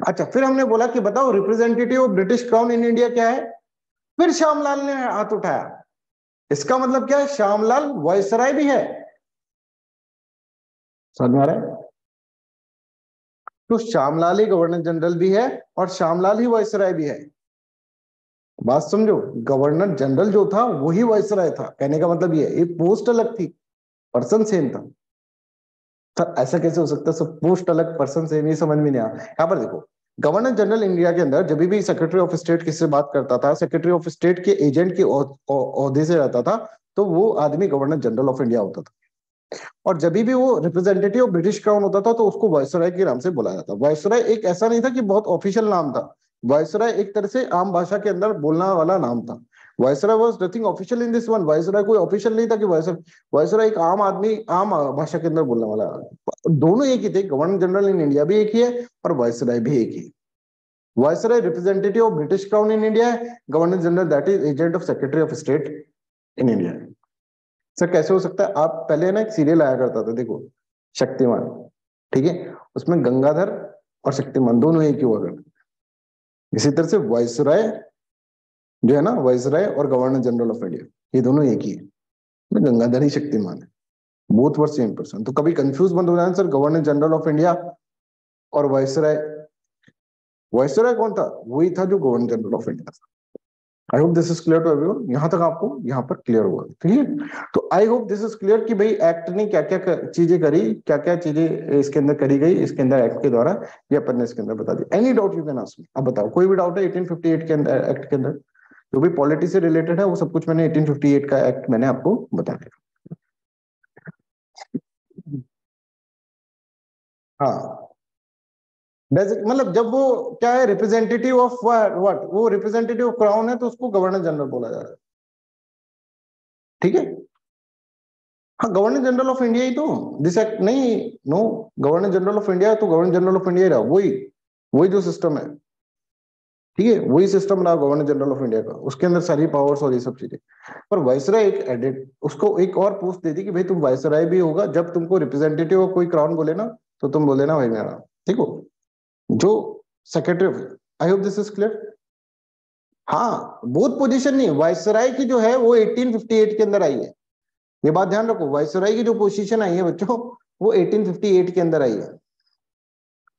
अच्छा फिर हमने बोला कि बताओ representative of British crown in India क्या है, फिर श्यामलाल ने हाथ उठाया। इसका मतलब क्या है, श्यामलाल वाइसराय भी है। समझ में आ रहा है? तो श्यामलाल ही गवर्नर जनरल भी है और श्यामलाल ही वाइसराय भी है। बात समझो, गवर्नर जनरल जो था वही वाइसराय था, कहने का मतलब ये पोस्ट अलग थी, पर्सन सेम था। सर ऐसा कैसे हो सकता है, सब पोस्ट अलग पर्सन सेम, ये समझ में नहीं आया। यहाँ पर देखो, गवर्नर जनरल इंडिया के अंदर जब भी सेक्रेटरी ऑफ स्टेट किससे बात करता था, सेक्रेटरी ऑफ स्टेट के एजेंट के ओहदे से रहता था, तो वो आदमी गवर्नर जनरल ऑफ इंडिया होता था। और जब भी वो रिप्रेजेंटेटिव ऑफ ब्रिटिश क्राउन होता था तो उसको वायसराय के नाम से बुलाया जाता। वायसराय एक ऐसा नहीं था कि बहुत ऑफिशियल नाम था, वायसराय एक तरह से आम भाषा के अंदर बोलना वाला नाम था। Viceroy was nothing official in this one, viceroy कोई ऑफिशियल नहीं था कि वायसराय, वायसराय एक आम आदमी आम भाषा के अंदर बोलने वाला। दोनों एक ही थे, गवर्नर जनरल इन इंडिया भी एक ही है और वायसराय भी एक ही। Viceroy representative of British crown in India है, governor general that is agent of secretary of state in India. Sir कैसे हो सकता है, आप पहले ना एक सीरियल आया करता था देखो, शक्तिमान, ठीक है, उसमें गंगाधर और शक्तिमान दोनों एक ही हुआ करते। इसी तरह से वाइसराय जो है ना, वाइसराय और गवर्नर जनरल ऑफ इंडिया ये दोनों एक ही है, गंगाधर ही शक्तिमान है, बोथ वर सेम पर्सन। तो कभी कंफ्यूज मत हो जाना sir, governor general of India और वाइसराय, वाइसराय कौन था, वही था जो गवर्नर जनरल ऑफ इंडिया था। I hope this is clear to everyone, यहां तक आपको यहां पर क्लियर हुआ, ठीक है। तो I hope this is clear कि भाई एक्ट ने क्या क्या चीजें करी, क्या क्या चीजें इसके अंदर करी गई इसके अंदर एक्ट के द्वारा, ये अपन ने इसके अंदर बता दी। Any doubt you can ask me, अब बताओ कोई भी डाउट है 1858 के अंदर, एक्ट के अंदर जो भी पॉलिटी से रिलेटेड है वो सब कुछ मैंने 1858 का एक्ट मैंने आपको बता दिया। हाँ मतलब जब वो क्या है, रिप्रेजेंटेटिव ऑफ व्हाट, वो रिप्रेजेंटेटिव ऑफ क्राउन है तो उसको गवर्नर जनरल बोला जा रहा है, ठीक है। हाँ गवर्नर जनरल ऑफ इंडिया ही तो, दिस एक्ट नहीं, no, governor general of India तो गवर्नर जनरल ऑफ इंडिया ही रहा, वही वही जो सिस्टम है, ठीक है, वही सिस्टम रहा गवर्नर जनरल ऑफ इंडिया का, उसके अंदर सारी पावर्स और ये सब चीजें। पर वाइसराय एक एडिट, उसको एक और पोस्ट दे दी कि भाई तुम वाइसराय भी होगा, जब तुमको रिप्रेजेंटेटिव ऑफ कोई क्राउन बोले ना तो तुम बोले ना भाई मेरा, ठीक हो, जो secretary. I hope this is clear. हाँ बोथ पोजीशन नहीं, वाइसराय की जो है वो 1858 के अंदर आई है, ये बात ध्यान रखो, वाइसराय की जो पोजीशन आई है बच्चों वो 1858 के अंदर आई है,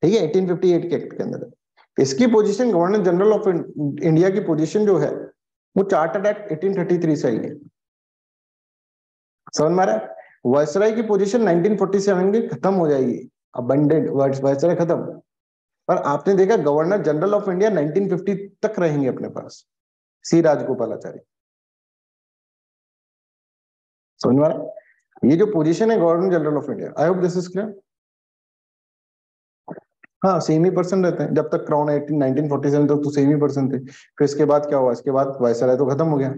ठीक है, 1858 के एक्ट के अंदर। इसकी position governor general of India की पोजीशन जो है वो चार्टर्ड एक्ट 1833 से आई है। समझ में आ रहा है? वाइसराय की पोजीशन 1947 की खत्म हो जाएगी, अबंडेंट वाइसराय खत्म। पर आपने देखा गवर्नर जनरल ऑफ इंडिया 1950 तक रहेंगे अपने पास, सी राजगोपालाचारी। समझ में आ रहा है? ये जो पोजीशन है governor general of India, I hope this is clear. हाँ सेम ही पर्सन रहते हैं, जब तक क्राउन 1947 तक तो सेम ही पर्सन थे। फिर इसके बाद क्या हुआ, इसके बाद वायसराय तो खत्म हो गया,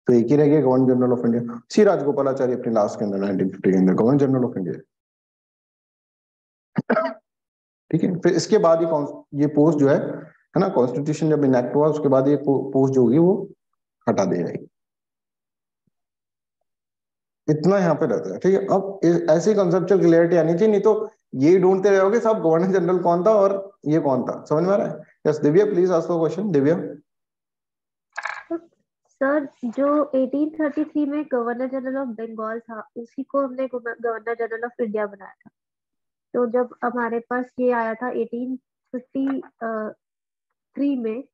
तो एक ही रह गया गवर्नर जनरल ऑफ इंडिया। सी राजगोपालाचारी अपने लास्ट के अंदर 1950 के अंदर गवर्नर जनरल ऑफ इंडिया। ठीक है, फिर इसके बाद ये पोस्ट जो है ना, कॉन्स्टिट्यूशन जब इनैक्ट हुआ उसके बाद ये पोस्ट जो होगी वो हटा दी जाएगी। इतना यहाँ पे रहता है। ठीक है, अब ऐसी कंसेप्चुअल क्लियरिटी आनी चाहिए, नहीं तो ये ढूंढते रहोगे साहब गवर्नर जनरल कौन था और ये कौन था। समझ में आ रहा है? Yes Divya please ask the question. Divya sir, जो 1833 में गवर्नर जनरल ऑफ बंगाल था उसी को हमने गवर्नर जनरल ऑफ इंडिया बनाया था। तो जब हमारे पास ये आया था 1853 में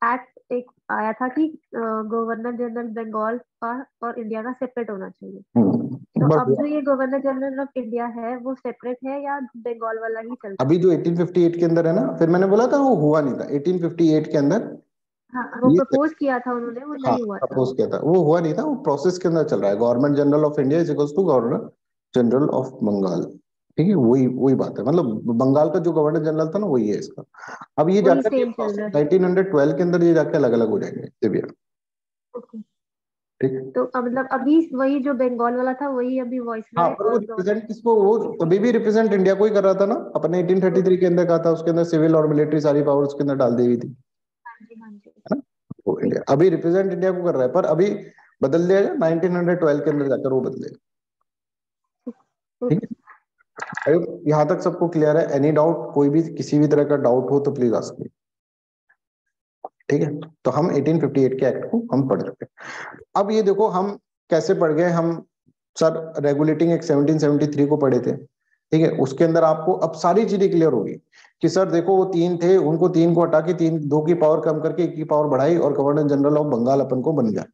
एक्ट एक आया था कि गवर्नर जनरल बंगाल का और इंडिया का सेपरेट होना चाहिए। तो अब जो ये गवर्नर जनरल ऑफ इंडिया है वो सेपरेट है या बंगाल वाला ही चलता है? अभी जो 1858 के अंदर है ना, फिर मैंने बोला था वो हुआ नहीं था 1858 के अंदर। हाँ, वो प्रपोज किया था उन्होंने, वो नहीं हुआ था। प्रपोज किया था, वो हुआ नहीं था, वो प्रोसेस के अंदर चल रहा है। Government general of India is equals to governor general of Bengal. ठीक है, वही वही बात है, मतलब बंगाल का जो गवर्नर जनरल था ना वही है इसका। अब ये वही जाकर सेम चल रहा है। 1912 के अंदर ये जाके अलग अलग हो जाएंगे दिव्या। ओके, ठीक है, तो मतलब अभी वही जो बंगाल वाला था वही अभी वॉइस हाँ राय पर वो और रिप्रेजेंट किसको, वो अभी भी रिप्रेजेंट इंडिया को ही कर रहा था ना। अपने 1833 के अंदर कहा था, उसके अंदर सिविल और मिलिट्री सारी पावर उसके अंदर डाल दी हुई थी, हाँ जी, हाँ जी। है ना। वो इंडिया अभी रिप्रेजेंट इंडिया को कर रहा है, पर अभी बदल दिया जाए 1912 के अंदर जाकर वो बदलेगा। ठीक है, यहाँ तक सबको क्लियर है? एनी डाउट, कोई भी किसी भी तरह का डाउट हो तो प्लीज आस्क मी। ठीक है, तो हम 1858 के एक्ट को हम पढ़ चुके। अब ये देखो हम कैसे पढ़ गए। हम सर रेगुलेटिंग एक्ट 1773 को पढ़े थे। ठीक है, उसके अंदर आपको अब सारी चीजें क्लियर होगी कि सर देखो वो तीन थे, उनको तीन को हटा के तीन, दो की पावर कम करके एक की पावर बढ़ाई और गवर्नर जनरल ऑफ बंगाल अपन को बन गया।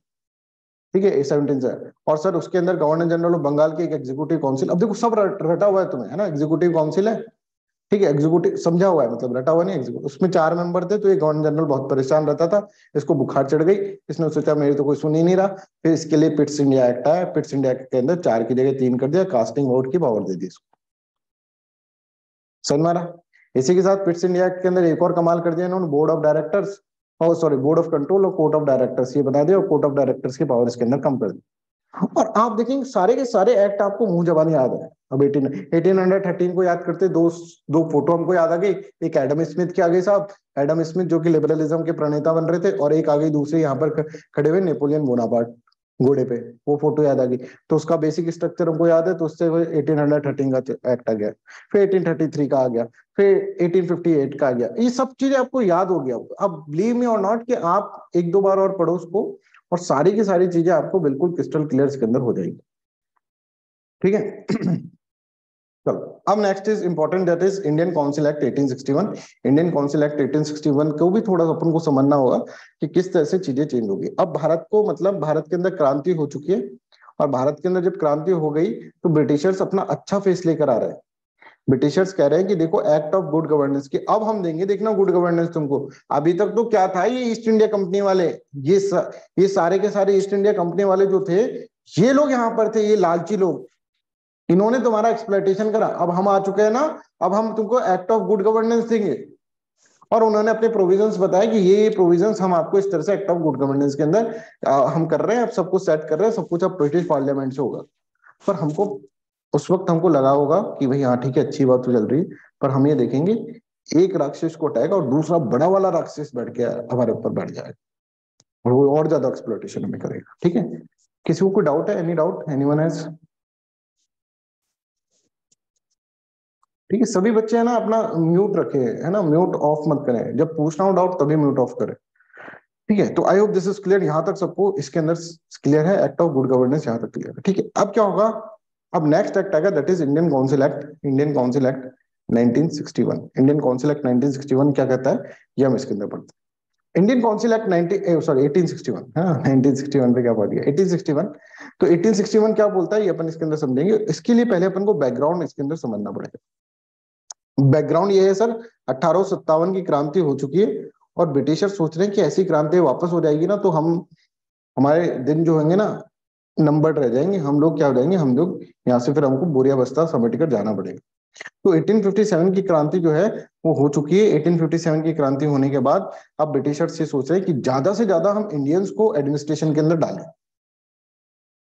ठीक है, 17 से। और सर उसके अंदर गवर्नर जनरल ऑफ बंगाल की एक एग्जीक्यूटिव काउंसिल, अब देखो सब रटा हुआ है तुम्हें, है ना। एग्जीक्यूटिव काउंसिल है, ठीक है, एग्जीक्यूटिव समझा हुआ है, मतलब रटा हुआ नहीं एग्जीक्यूटिव। उसमें 4 मेंबर थे, तो ये गवर्नर जनरल बहुत परेशान रहता था, इसको बुखार चढ़ गई, इसने सोचा मेरी तो कोई सुन ही नहीं रहा। फिर इसके लिए पिट्स इंडिया एक्ट आया, पिट्स इंडिया एक्ट के अंदर 4 की जगह 3 कर दिया, कास्टिंग वोट की पावर दे दी इसको। समझ मारा? इसी के साथ पिट्स इंडिया एक्ट के अंदर एक और कमाल कर दिया इन्होंने, बोर्ड ऑफ डायरेक्टर्स और सॉरी बोर्ड ऑफ कंट्रोल और कोर्ट ऑफ डायरेक्टर्स ये बना दिया, और कोर्ट ऑफ डायरेक्टर्स की पावर इसके अंदर कम कर दी। और आप देखेंगे सारे के सारे एक्ट आपको मुंह जबानी याद है। अब 1813 को याद करते, दो दो फोटो हमको याद आ गई। एक एडम स्मिथ की आ गई साहब, एडम स्मिथ जो कि लिबरलिज्म के प्रणेता बन रहे थे, और एक आ गई दूसरे यहाँ पर खड़े हुए नेपोलियन बोनापार्ट घोड़े पे, वो फोटो याद आ गई। तो उसका बेसिक स्ट्रक्चर हमको याद है, तो उससे 1813 का एक्ट आ गया, फिर 1833 का आ गया, फिर 1858 का आ गया। ये सब चीजें आपको याद हो गया। अब बिलीव मी और नॉट कि आप एक दो बार और पढ़ो उसको, और सारी की सारी चीजें आपको बिल्कुल क्रिस्टल क्लियर इसके अंदर हो जाएगी। ठीक है चलो, अब next is important, that is Indian council act 1861। Indian council act 1861 को भी थोड़ा अपन को समझना होगा कि किस तरह से चीजें चेंज होगी। अब भारत को, मतलब भारत के अंदर क्रांति हो चुकी है, और भारत के अंदर जब क्रांति हो गई तो ब्रिटिशर्स अपना अच्छा फेस लेकर आ रहे हैं। ब्रिटिशर्स कह रहे हैं कि देखो एक्ट ऑफ गुड गवर्नेंस की अब हम देंगे, देखना गुड गवर्नेंस तुमको। अभी तक तो क्या था, ये ईस्ट इंडिया कंपनी वाले, ये सारे के सारे ईस्ट इंडिया कंपनी वाले जो थे, ये लोग यहाँ पर थे, ये लालची लोग, इन्होंने तुम्हारा एक्सप्लॉइटेशन करा। अब हम आ चुके हैं ना, अब हम तुमको एक्ट ऑफ गुड गवर्नेंस देंगे। और उन्होंने अपने प्रोविजंस बताया कि ये प्रोविजंस हम आपको इस तरह से एक्ट ऑफ गुड गवर्नेंस के अंदर हम कर रहे हैं, अब सब कुछ सेट कर रहे हैं, सब कुछ अब ब्रिटिश पार्लियामेंट से होगा। पर हमको उस वक्त हमको लगा होगा कि भाई हाँ ठीक है, अच्छी बात तो चल रही है, पर हम ये देखेंगे एक राक्षस को हटाएगा और दूसरा बड़ा वाला राक्षस बैठ के हमारे ऊपर बैठ जाएगा, और वो और ज्यादा एक्सप्लॉइटेशन हमें करेगा। ठीक है, किसी को कोई डाउट है? Any doubt? Anyone has? ठीक है, सभी बच्चे है ना अपना म्यूट रखे, है ना, म्यूट ऑफ मत करें, जब पूछना हो डाउट तभी म्यूट ऑफ करें। ठीक है, तो I hope this is clear. यहाँ तक सबको इसके अंदर क्लियर है, एक्ट ऑफ गुड गवर्नेंस यहाँ तक क्लियर है। ठीक है, अब क्या होगा, अब नेक्स्ट एक्ट आएगा, that is Indian council act. Indian council act 1961। Indian council act 1961 क्या कहता है, ये हम इसके अंदर पढ़ते हैं। इंडियन काउंसिल एक्ट 1861, हाँ 1961 पे क्या पढ़ दिया, 1861। तो 1861 क्या बोलता है ये अपन इसके अंदर समझेंगे। इसके लिए पहले अपन को बैकग्राउंड इसके अंदर समझना पड़ेगा। बैकग्राउंड ये है सर, 1857 की क्रांति हो चुकी है, और ब्रिटिशर सोच रहे हैं कि ऐसी क्रांति वापस हो जाएगी ना तो हम, हमारे दिन जो होंगे ना नंबर्ड रह जाएंगे, हम लोग क्या हो जाएंगे, हम लोग यहाँ से फिर हमको बोरिया बस्ता समेट कर जाना पड़ेगा। तो 1857 की क्रांति जो है वो हो चुकी है। 1857 की क्रांति होने के बाद अब ब्रिटिशर्स ये सोच रहे हैं कि ज्यादा से ज्यादा हम इंडियंस को एडमिनिस्ट्रेशन के अंदर डालें,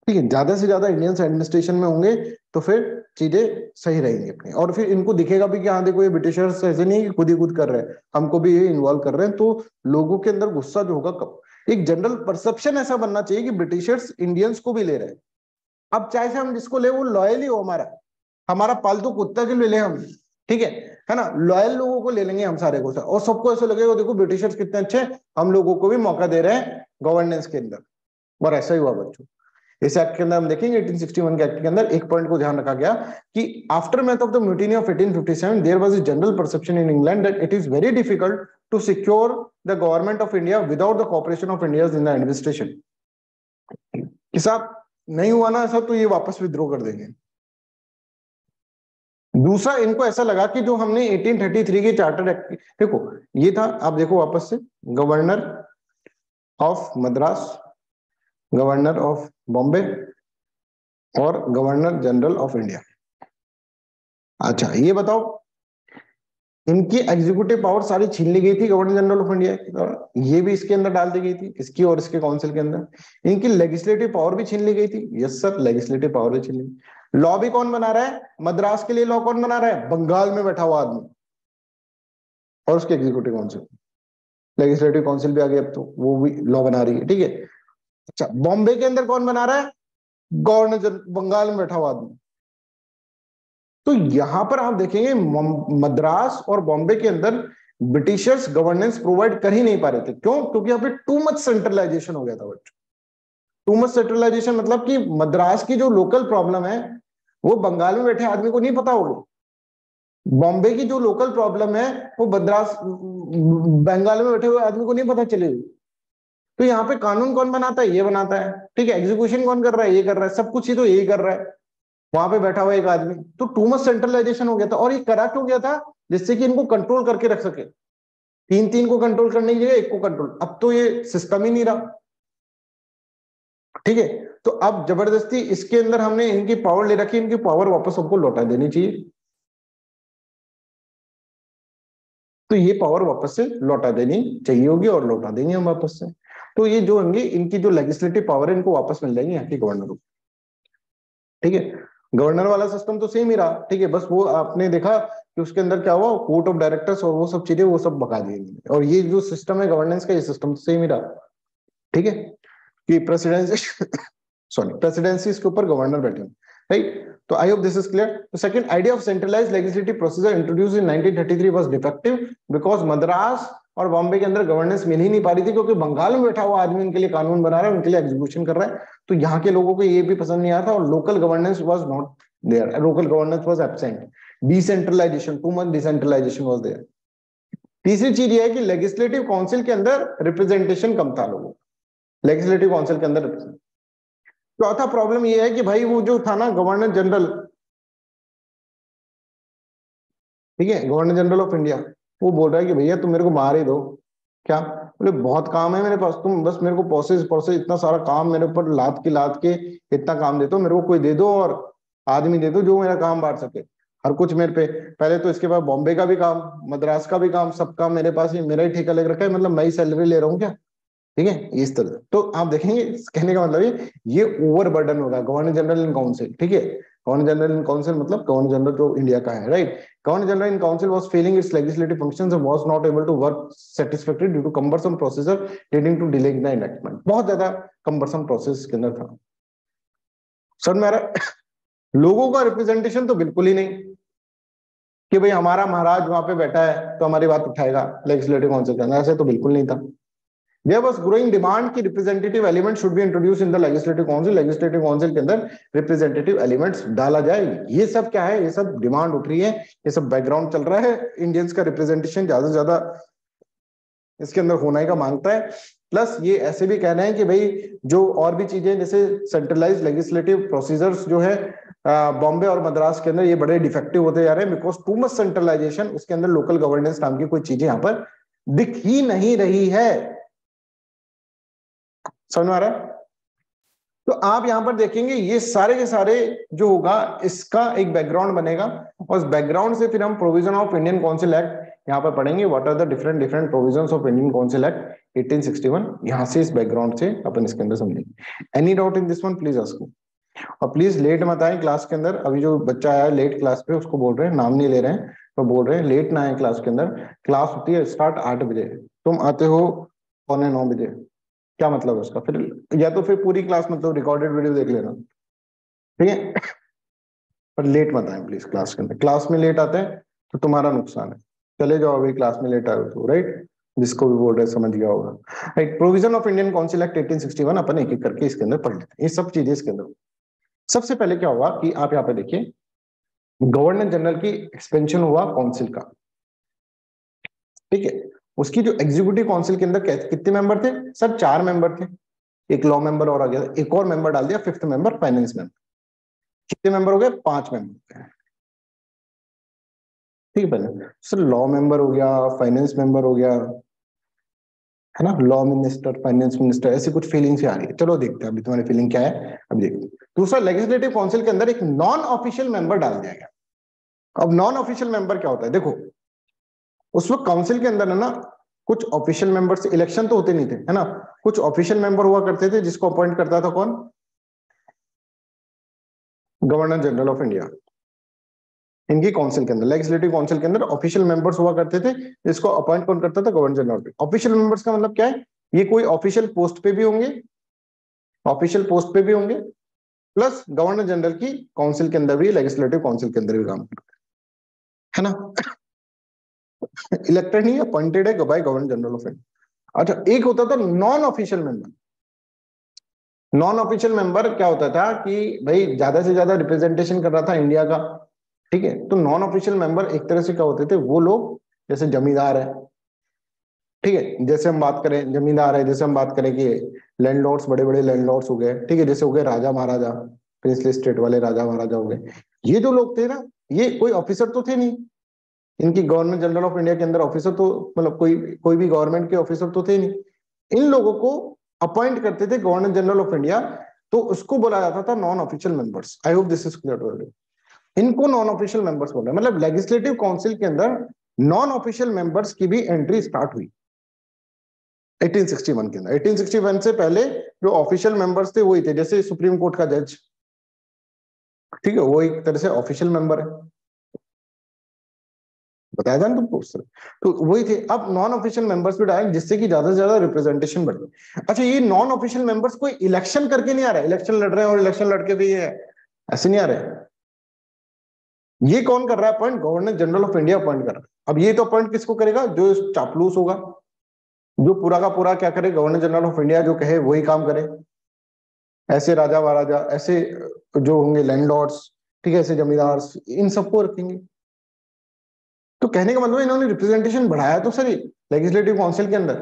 ठीक है, ज्यादा से ज्यादा इंडियंस एडमिनिस्ट्रेशन में होंगे तो फिर चीजें सही रहेंगी अपनी, और फिर इनको दिखेगा भी कि हाँ देखो ये ब्रिटिशर्स ऐसे नहीं है कि खुद ही खुद कर रहे हैं, हमको भी ये इन्वॉल्व कर रहे हैं। तो लोगों के अंदर गुस्सा जो होगा, कब एक जनरल परसेप्शन ऐसा बनना चाहिए कि ब्रिटिशर्स इंडियंस को भी ले रहे हैं। अब चाहे से हम जिसको ले वो लॉयल ही हो, हमारा हमारा पालतू कुत्ता के ले लें हम, ठीक है ना, लॉयल लोगों को ले लेंगे हम सारे को, और सबको ऐसा लगेगा देखो ब्रिटिशर्स कितने अच्छे हैं, हम लोगों को भी मौका दे रहे हैं गवर्नेंस के अंदर। और ऐसा ही हुआ बच्चों। इस एक्ट के अंदर हम देखेंगे 1861 के एक्ट के अंदर एक पॉइंट को ध्यान रखा गया कि aftermath of the mutiny of 1857 there was a general perception in England that it is very difficult to secure the government of India without the cooperation of Indians in the administration. कि साहब नहीं हुआ ना ऐसा तो ये वापस विद्रोह कर देंगे। दूसरा, इनको ऐसा लगा कि जो हमने 1833 के चार्टर एक्ट, देखो ये था, आप देखो वापस से, governor of Madras, governor of Bombay और गवर्नर जनरल ऑफ इंडिया। अच्छा ये बताओ, इनकी एग्जीक्यूटिव पावर सारी छीन ली गई थी गवर्नर जनरल ऑफ इंडिया की द्वारा, ये भी इसके अंदर डाल दी गई थी, इसकी और इसके काउंसिल के अंदर। इनकी लेजिस्लेटिव पावर भी छीन ली गई थी, यस सर, लेजिस्लेटिव पावर भी छीन ली। लॉ भी कौन बना रहा है? मद्रास के लिए लॉ कौन बना रहा है? बंगाल में बैठा हुआ आदमी, और उसके एग्जीक्यूटिव काउंसिल, लेजिस्लेटिव काउंसिल भी आ गई अब तो, वो भी लॉ बना रही है, ठीक है। अच्छा, बॉम्बे के अंदर कौन बना रहा है? गवर्नर, बंगाल में बैठा हुआ आदमी। तो यहां पर आप देखेंगे मद्रास और बॉम्बे के अंदर ब्रिटिशर्स गवर्नेंस प्रोवाइड कर ही नहीं पा रहे थे। क्यों? क्योंकि यहाँ पे टू मच सेंट्रलाइजेशन हो गया था बच्चों। टू मच सेंट्रलाइजेशन मतलब कि मद्रास की जो लोकल प्रॉब्लम है वो बंगाल में बैठे आदमी को नहीं पता होगी, बॉम्बे की जो लोकल प्रॉब्लम है वो मद्रास बंगाल में बैठे हुए आदमी को नहीं पता चलेगी। तो यहाँ पे कानून कौन बनाता है? ये बनाता है, ठीक है। एग्जीक्यूशन कौन कर रहा है? ये कर रहा है। सब कुछ ही तो यही कर रहा है, वहां पे बैठा हुआ एक आदमी। तो टू मच सेंट्रलाइजेशन हो गया था, और ये करा क्यों गया था? जिससे कि इनको कंट्रोल करके रख सके, तीन तीन को कंट्रोल करने की जगह एक को कंट्रोल। अब तो ये सिस्टम ही नहीं रहा, ठीक है। तो अब जबरदस्ती इसके अंदर हमने इनकी पावर ले रखी, इनकी पावर वापस हमको लौटा देनी चाहिए। तो ये पावर वापस से लौटा देनी चाहिए होगी, और लौटा देंगे हम वापस से। तो ये जो होंगे इनकी जो लेजिस्लेटिव पावर है इनको वापस मिल जाएंगे यहाँ के गवर्नर को, ठीक है। गवर्नर वाला सिस्टम तो सेम ही रहा, ठीक है, बस वो आपने देखा कि उसके अंदर क्या हुआ, कोर्ट ऑफ डायरेक्टर्स और वो सब चीजें वो सब भगा दिए, और ये जो सिस्टम है गवर्नेंस का, ये सिस्टम तो सेम ही रहा, ठीक है, कि प्रेसिडेंसी सॉरी प्रेसिडेंसी इसके ऊपर गवर्नर बैठे, राइट। तो I hope this is clear. The second idea of centralised legislative procedure introduced in 1933 was defective because Madras और बॉम्बे के अंदर गवर्नेंस मिल ही नहीं पा रही थी, क्योंकि बंगाल में बैठा हुआ आदमी उनके लिए कानून बना रहा है, उनके लिए एग्जीक्यूशन कर रहा है। तो यहाँ के लोगों को ये भी पसंद नहीं आया था, और local governance was not there, local governance was absent, decentralisation, too much decentralisation was there. तीसरी चीज ये है कि लेजिस्लेटिव काउंसिल के अंदर रिप्रेजेंटेशन कम था लोगों, लेजिस्लेटिव काउंसिल के अंदर। चौथा प्रॉब्लम ये है कि भाई वो जो था ना गवर्नर जनरल, ठीक है, गवर्नर जनरल ऑफ इंडिया, वो बोल रहा है कि भैया तुम मेरे को मार ही दो। क्या? बोले बहुत काम है मेरे पास, तुम बस मेरे को प्रोसेस इतना सारा काम मेरे ऊपर लाद के इतना काम दे दो, मेरे को कोई दे दो और आदमी दे दो जो मेरा काम बांट सके, हर कुछ मेरे पे। पहले तो इसके बाद बॉम्बे का भी काम, मद्रास का भी काम, सब काम मेरे पास ही, मेरा ही ठेका लग रखा है, मतलब मैं ही सैलरी ले रहा हूँ क्या, ठीक है, इस तरह। तो आप देखेंगे कहने का मतलब ये ओवर बर्डन होगा गवर्नर जनरल इन काउंसिल, ठीक है। गवर्नर जनरल इन काउंसिल मतलब गवर्नर जनरल जो इंडिया का है, right. Governor general in council was failing its legislative functions and was not able to work satisfactory due to cumbersome procedure leading to delay in the enactment. बहुत ज्यादा cumbersome process के अंदर था। Sir मेरा लोगों का रिप्रेजेंटेशन तो बिल्कुल ही नहीं कि भाई हमारा महाराज वहां पे बैठा है तो हमारी बात उठाएगा लेजिस्लेटिव काउंसिल के अंदर, ऐसे तो बिल्कुल नहीं था। There was growing demand कि representative element should be introduced in the legislative council, legislative council के अंदर representative elements डाला जाए। ये सब क्या है? ये सब डिमांड उठ रही है, ये सब बैकग्राउंड चल रहा है। इंडियंस का रिप्रेजेंटेशन ज्यादा से ज्यादा इसके अंदर होने का मांगता है। प्लस ये ऐसे भी कहना है कि भाई जो और भी चीजें जैसे सेंट्रलाइज लेजिस्लेटिव प्रोसीजर्स जो है बॉम्बे और मद्रास के अंदर, ये बड़े डिफेक्टिव होते जा रहे हैं बिकॉज टू मच सेंट्रलाइजेशन, उसके अंदर लोकल गवर्नेंस नाम की कोई चीजें यहाँ पर दिख ही नहीं रही है। समझ में आ रहा है? तो आप यहाँ पर देखेंगे ये सारे के सारे जो होगा इसका एक बैकग्राउंड बनेगा, और उस बैकग्राउंड से फिर हम provision of Indian council act यहाँ पर पढ़ेंगे, what are the different different provisions of Indian council act 1861। यहाँ से इस बैकग्राउंड से अपन इसके अंदर समझेंगे। Any doubt in this one please ask. और प्लीज लेट मत आए क्लास के अंदर। अभी जो बच्चा आया लेट क्लास पे उसको बोल रहे हैं, नाम नहीं ले रहे हैं तो बोल रहे हैं लेट ना आए क्लास के अंदर। क्लास होती है स्टार्ट 8 बजे, तुम आते हो 8:45 बजे। क्या मतलब है उसका? फिर या तो फिर पूरी क्लास मतलब रिकॉर्डेड वीडियो देख लेना, ठीक है? पर लेट मत आए प्लीज क्लास के अंदर। क्लास में लेट आते हैं तो तुम्हारा नुकसान है। चले जाओ अभी क्लास में लेट आए तो, राइट? जिसको भी बोल रहे समझ गया होगा, right? Provision of Indian council act 1861 अपन एक एक करके इसके अंदर पढ़ लेते हैं, ये सब चीजें इसके अंदर। सबसे पहले क्या हुआ कि आप यहाँ पे देखिए, गवर्नर जनरल की एक्सपेंशन हुआ काउंसिल का, ठीक है? उसकी जो एग्जीक्यूटिव काउंसिल के अंदर कितने मेंबर थे सर? 4 मेंबर थे। एक लॉ मेंबर और आ गया, एक और मेंबर डाल दिया, 5th मेंबर फाइनेंस मेंबर। कितने मेंबर हो गए? 5 मेंबर, ठीक है? पहले सर लॉ मेंबर हो गया, फाइनेंस मेंबर हो गया, है ना? लॉ मिनिस्टर, फाइनेंस मिनिस्टर, ऐसी कुछ फीलिंग से आ रही है। चलो देखते हैं अभी तुम्हारी फीलिंग क्या है, अभी देखते हैं। दूसरा, लेजिस्लेटिव काउंसिल के अंदर एक नॉन ऑफिशियल मेंबर डाल दिया गया। अब नॉन ऑफिशियल मेंबर क्या होता है? देखो उस वक्त काउंसिल के अंदर है ना, कुछ ऑफिशियल मेंबर्स, इलेक्शन तो होते नहीं थे, है ना? कुछ ऑफिशियल मेंबर हुआ करते थे जिसको अपॉइंट करता था कौन? Governor general of India. इनकी काउंसिल के अंदर, लेजिस्लेटिव काउंसिल के अंदर ऑफिशियल मेंबर्स हुआ करते थे जिसको अपॉइंट कौन करता था? Governor general. ऑफिशियल मेंबर्स का मतलब क्या है? ये कोई ऑफिशियल पोस्ट पे भी होंगे, ऑफिशियल पोस्ट पे भी होंगे, प्लस गवर्नर जनरल की काउंसिल के अंदर भी, लेजिस्लेटिव काउंसिल के अंदर भी काम करते हैं, है ना? इलेक्टेड नहीं, अपॉइंटेड है by governor general of India. अच्छा, एक होता था non official member. Non official member क्या होता था कि भाई ज्यादा से ज्यादा रिप्रेजेंटेशन कर रहा था इंडिया का, ठीक है? तो नॉन ऑफिशियल मेंबर एक तरह से क्या होते थे? वो लोग जैसे जमींदार है, ठीक है? जैसे हम बात करें जमींदार है, जैसे हम बात करें कि लैंडलॉर्ड्स, बड़े बड़े लैंडलॉर्ड्स हो गए, ठीक है? जैसे हो गए राजा महाराजा, प्रिंसली स्टेट वाले राजा महाराजा हो गए। ये जो लोग थे ना, ये कोई ऑफिसर तो थे नहीं, इनकी गवर्नर जनरल ऑफ इंडिया के अंदर ऑफिसर तो मतलब कोई भी गवर्नमेंट के ऑफिसर तो थे नहीं। इन लोगों को अपॉइंट करते थे गवर्नर जनरल ऑफ इंडिया, तो उसको बोला जाता था non official members. I hope this is clear to everyone. इनको नॉन ऑफिशियल मेंबर्स बोल रहे हैं, मतलब लेजिस्लेटिव काउंसिल के अंदर नॉन ऑफिशियल मेंबर्स की भी एंट्री स्टार्ट हुई 1861 के अंदर। 1861 से पहले जो ऑफिशियल मेंबर्स थे वही थे, जैसे सुप्रीम कोर्ट का जज, ठीक है? वो एक तरह से ऑफिशियल मेंबर है, बताया था ना तुमको उस तरह। तो वही थे। अब नॉन ऑफिशियल मेंबर्स भी डाले जिससे कि ज्यादा से ज्यादा रिप्रेजेंटेशन बढ़े। अच्छा, ये नॉन ऑफिशियल मेंबर्स कोई इलेक्शन करके नहीं आ रहा है, इलेक्शन लड़ रहे हैं और इलेक्शन लड़के भी है, ऐसे नहीं आ रहे। ये कौन कर रहा है appoint? Governor general of India appoint कर रहा है। अब ये तो अपॉइंट किसको करेगा? जो चापलूस होगा, जो पूरा का पूरा क्या करे? गवर्नर जनरल ऑफ इंडिया जो कहे वही काम करे। ऐसे राजा महाराजा, ऐसे जो होंगे लैंडलॉर्ड्स, ठीक है, ऐसे जमींदार, इन सबको रखेंगे। तो कहने का मतलब इन्होंने रिप्रेजेंटेशन बढ़ाया तो सही लेजिस्लेटिव काउंसिल के अंदर,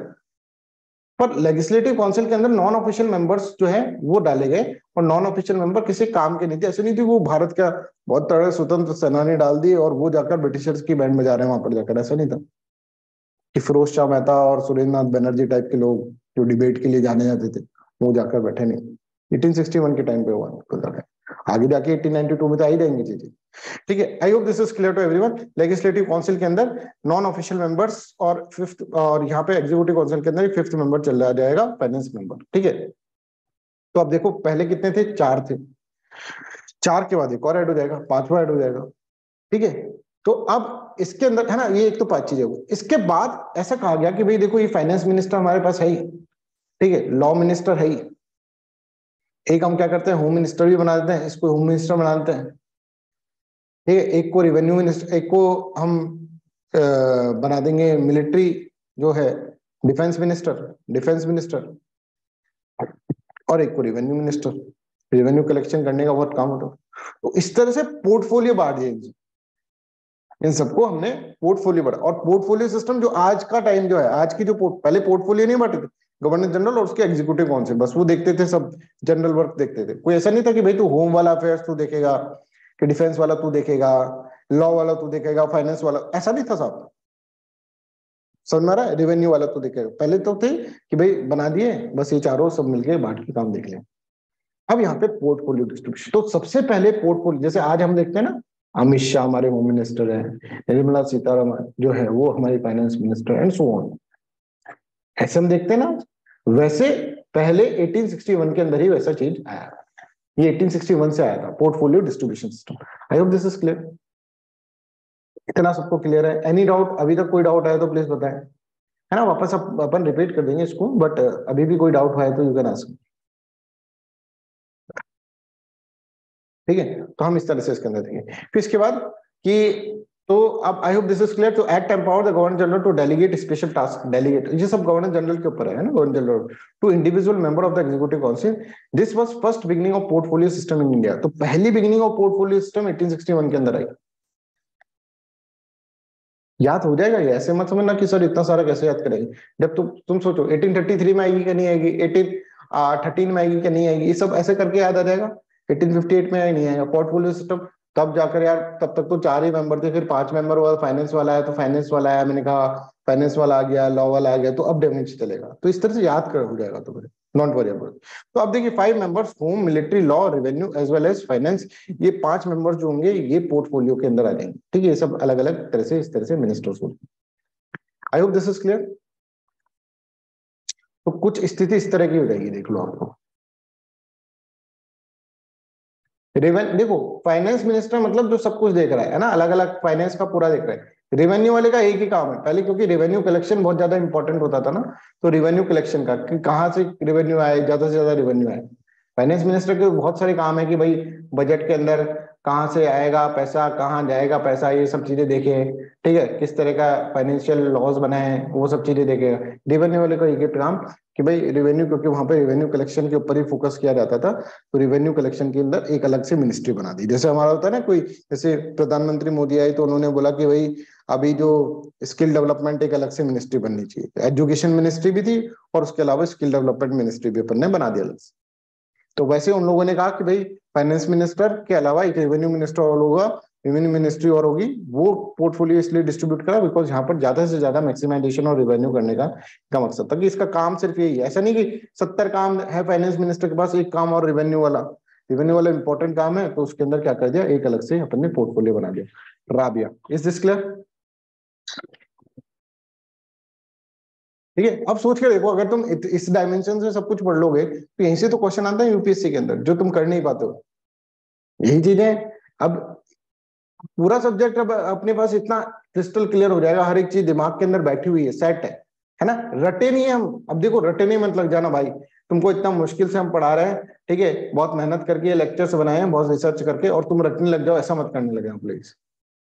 पर लेजिस्लेटिव काउंसिल के अंदर नॉन ऑफिशियल मेंबर्स जो है वो डाले गए, और नॉन ऑफिशियल मेंबर किसी काम के नहीं थे। ऐसे नहीं थी वो भारत का बहुत तगड़े स्वतंत्र सेनानी डाल दिए और वो जाकर ब्रिटिशर्स की बैंड बजा रहे हैं वहां पर जाकर, ऐसा नहीं था कि फिरोज शाह मेहता और सुरेंद्र नाथ बनर्जी टाइप के लोग जो डिबेट के लिए जाने जाते थे वो जाकर बैठे नहीं। 1861 के टाइम पे हुआ, आगे जाके 1892 में तो आ ही जाएंगी चीजें, ठीक है? I hope this is clear to everyone. Legislative council के अंदर नॉन ऑफिशियल मेंबर्स और 5th, और यहाँ पे एग्जीक्यूटिव काउंसिल के अंदर 5th मेंबर चल रहा जाएगा, फाइनेंस मेंबर, ठीक है? तो अब देखो पहले कितने थे? 4 थे। 4 के बाद एक और ऐड हो जाएगा, 5वां ऐड हो जाएगा, ठीक है? तो अब इसके अंदर है ना, ये एक तो 5 चीजें हो गई। इसके बाद ऐसा कहा गया कि भाई देखो ये फाइनेंस मिनिस्टर हमारे पास है ही, ठीक है, लॉ मिनिस्टर है ही, एक हम क्या करते हैं होम मिनिस्टर भी बना देते हैं, इसको होम मिनिस्टर बना देते हैं, ठीक है? एक को रेवेन्यू मिनिस्टर, एक को हम बना देंगे मिलिट्री जो है डिफेंस मिनिस्टर, और एक को रेवेन्यू मिनिस्टर, रेवेन्यू कलेक्शन करने का बहुत काम होता है। तो इस तरह से पोर्टफोलियो बांट दिए इन सबको हमने, पोर्टफोलियो बढ़ा। और पोर्टफोलियो सिस्टम जो आज का टाइम जो है, आज की जो पहले पोर्टफोलियो नहीं बांटे थे, गवर्नर जनरल और उसके एग्जीक्यूटिव काउंसिल बस वो देखते थे, सब जनरल वर्क देखते थे। कोई ऐसा नहीं था कि भाई तू होम वाला अफेयर्स तू देखेगा, कि डिफेंस वाला तू देखेगा, लॉ वाला तू देखेगा, फाइनेंस वाला, ऐसा नहीं था साहब। समझ में आ रहा है? रेवेन्यू वाला तू देखेगा। पहले तो थे कि भाई बना दिए बस ये चारों सब मिलके बांट के काम देख लें। अब यहाँ पे पोर्टफोलियो डिस्ट्रीब्यूशन, तो सबसे पहले पोर्टफोलियो, जैसे आज हम देखते हैं ना, अमित शाह हमारे होम मिनिस्टर है, निर्मला सीतारमण जो है वो हमारी finance minister and so on, ऐसे हम देखते हैं ना। वैसे पहले 1861 के अंदर ही वैसा चेंज आया, ये 1861 से आया था portfolio distribution system. I hope this is clear, इतना सबको क्लियर है? Any doubt? अभी तक कोई डाउट आया तो प्लीज बताएं, है ना। वापस अपन रिपीट कर देंगे इसको, बट अभी भी कोई डाउट है तो यू कैन आस्क, ठीक है। तो हम इस तरह से इसके अंदर देखेंगे। फिर इसके बाद कि तो अब I hope this is clear, to act empower the governor general to delegate special task, delegate ये सब गवर्नर जनरल के ऊपर है ना, governor general to individual member of the executive council. This was first beginning of portfolio system in India, तो पहली beginning of portfolio system 1861 के अंदर आई। याद हो जाएगा ये, ऐसे मत समझना कि सर इतना सारा कैसे याद करेंगे। जब तुम सोचो 1833 में आएगी कि नहीं आएगी, 1813 में आएगी कि नहीं आएगी, ये सब ऐसे करके याद आ जाएगा। 1858 में नहीं आएगा पोर्टफोलियो सिस्टम, तब जाकर यार, तब तक तो 4 ही मेंबर थे, फिर 5 मेंबर हुआ, फाइनेंस वाला है तो फाइनेंस वाला आया, मैंने कहा फाइनेंस वाला आ गया, लॉ वाला आ गया, तो अब डेमेज चलेगा। तो इस तरह से याद कर हो जाएगा, तो नॉट वरी अबाउट। तो अब देखिए 5 members, home, military, law, revenue as well as finance, ये 5 मेंबर्स जो होंगे ये पोर्टफोलियो के अंदर आ जाएंगे, ठीक है। ये सब अलग अलग तरह से, इस तरह से मिनिस्टर्स होंगे। आई होप दिस इज क्लियर। तो कुछ स्थिति इस तरह की हो जाएगी, देख लो आपको। देखो फाइनेंस मिनिस्टर मतलब जो सब कुछ देख रहा है ना, अलग अलग फाइनेंस का पूरा देख रहा है। रेवेन्यू वाले का एक ही काम है पहले, क्योंकि रेवेन्यू कलेक्शन बहुत ज्यादा इंपॉर्टेंट होता था ना, तो रेवेन्यू कलेक्शन का कि कहाँ से रेवेन्यू आए, ज्यादा से ज्यादा रेवेन्यू आए। फाइनेंस मिनिस्टर के बहुत सारे काम है कि भाई बजट के अंदर कहाँ से आएगा पैसा, कहाँ जाएगा पैसा, ये सब चीजें देखे, ठीक है। किस तरह का फाइनेंशियल लॉज बनाए, वो सब चीजें देखेगा। रेवेन्यू वाले का एक ही काम कि भाई रेवेन्यू, क्योंकि वहां पे रेवेन्यू कलेक्शन के ऊपर ही फोकस किया जाता था, तो रेवेन्यू कलेक्शन के अंदर एक अलग से मिनिस्ट्री बना दी। जैसे हमारा होता है ना कोई, जैसे प्रधानमंत्री मोदी आए तो उन्होंने बोला कि भाई अभी जो स्किल डेवलपमेंट एक अलग से मिनिस्ट्री बननी चाहिए, एजुकेशन मिनिस्ट्री भी थी और उसके अलावा स्किल डेवलपमेंट मिनिस्ट्री भी अपन ने बना दिया अलग से। तो वैसे उन लोगों ने कहा कि भाई फाइनेंस मिनिस्टर के अलावा एक रेवेन्यू मिनिस्टर और होगा, रेवेन्यू मिनिस्ट्री और होगी। वो पोर्टफोलियो इसलिए डिस्ट्रीब्यूट करा बिकॉज यहाँ पर ज्यादा से ज्यादा मैक्सिमाइजेशन और रेवेन्यू करने का मकसद था, कि इसका काम सिर्फ यही है। ऐसा नहीं कि 70 काम है फाइनेंस मिनिस्टर के पास, एक काम और रेवेन्यू वाला इंपॉर्टेंट काम है, तो उसके अंदर क्या कर दिया, एक अलग से अपन ने पोर्टफोलियो बना दिया। Rabia, is this clear? ठीक है। अब सोच के देखो, अगर तुम इस डायमेंशन से सब कुछ पढ़ लोगे तो यहीं से तो क्वेश्चन आता है यूपीएससी के अंदर, जो तुम कर नहीं पाते हो। यही चीजें अब पूरा सब्जेक्ट अब अपने पास इतना क्रिस्टल क्लियर हो जाएगा, हर एक चीज दिमाग के अंदर बैठी हुई है, सेट है ना। रटे नहीं है हम। अब देखो रटे नहीं मत लग जाना भाई, तुमको इतना मुश्किल से हम पढ़ा रहे हैं, ठीक है, बहुत मेहनत करके लेक्चर्स बनाए हैं, बहुत रिसर्च करके, और तुम रटने लग जाओ, ऐसा मत करने लगे प्लीज।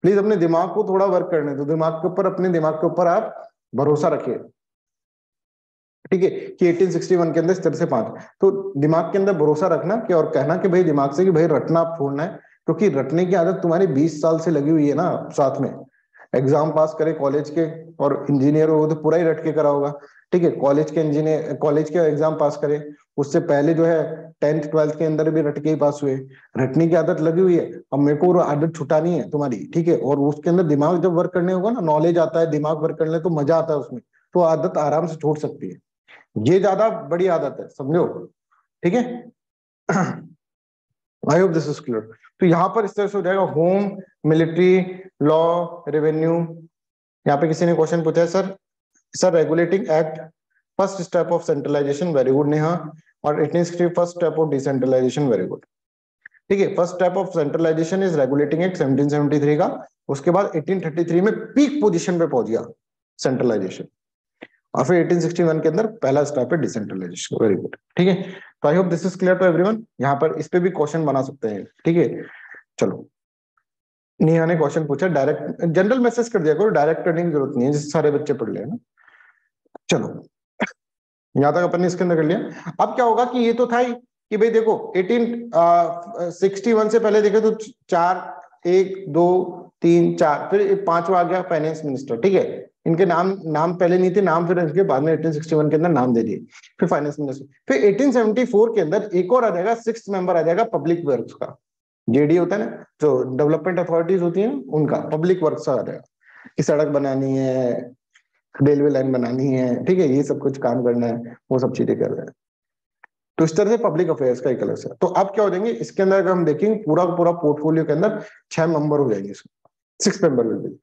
प्लीज अपने दिमाग को थोड़ा वर्क करने दो, दिमाग के ऊपर, अपने दिमाग के ऊपर आप भरोसा रखिए, ठीक है। कि 1861 के अंदर इस तरह से 5, तो दिमाग के अंदर भरोसा रखना कि, और कहना कि भाई दिमाग से कि भाई रटना आप छोड़ना है, क्योंकि रटने की आदत तुम्हारी 20 साल से लगी हुई है ना। साथ में एग्जाम पास करे कॉलेज के, और इंजीनियर हो तो पूरा ही रट के करा होगा, ठीक है। कॉलेज के इंजीनियर, कॉलेज के एग्जाम पास करे, उससे पहले जो है 10th 12th के अंदर भी रट के ही पास हुए, रटने की आदत लगी हुई है। अब मेरे को वो आदत छुटानी है तुम्हारी, ठीक है। और उसके अंदर दिमाग जब वर्क करने होगा ना, नॉलेज आता है, दिमाग वर्क करने तो मजा आता है उसमें, तो आदत आराम से छोड़ सकती है। ये ज्यादा बड़ी आदत है, समझो, ठीक है। I hope this is clear. तो यहाँ पर इस तरह से हो जाएगा, होम, मिलिट्री, लॉ, रेवेन्यू। यहाँ पे किसी ने क्वेश्चन पूछा है, sir regulating act first step of centralization, very good Neha. और 1860 first step of decentralization, very good, ठीक है। First step of centralization is regulating act 1773 का। उसके बाद 1833 में पीक पोजीशन पे पहुंच गया सेंट्रलाइजेशन, और फिर 1861 के अंदर पहला स्टेप है डिसेंट्रलाइजेशन, वेरी गुड, ठीक है। तो I hope this is clear to everyone. यहाँ पर इस पे भी क्वेश्चन बना सकते हैं, ठीक है। चलो, नेहा ने क्वेश्चन पूछा, डायरेक्ट जनरल मैसेज कर दिया करो, डायरेक्ट करने की जरूरत नहीं है, जिससे सारे बच्चे पढ़ ले ना। चलो, यहाँ तक अपन ने इसके अंदर कर लिया। अब क्या होगा कि ये तो था ही कि भाई देखो 1861 से पहले देखे तो 4, 1 2 3 4, फिर 5वां आ गया फाइनेंस मिनिस्टर, ठीक है। इनके नाम पहले नहीं थे, नाम फिर इनके बाद में 1861 के अंदर नाम दे दिए, फिर फाइनेंस मिनिस्टर। फिर 1874 के अंदर एक और आ जाएगा, 6th मेंबर आ जाएगा पब्लिक वर्क्स का, जेडी होता है ना, जो डेवलपमेंट अथॉरिटीज होती हैं उनका, पब्लिक वर्क्स आ जाएगा, कि सड़क बनानी है, रेलवे लाइन बनानी है, ठीक है, ये सब कुछ काम करना है, वो सब चीजें कर रहे हैं। तो इस तरह से पब्लिक अफेयर्स का एक अलग से। तो अब क्या हो जाएंगे इसके अंदर, अगर हम देखेंगे पूरा पूरा पोर्टफोलियो के अंदर 6 मेंबर हो जाएंगे, 6 member will be.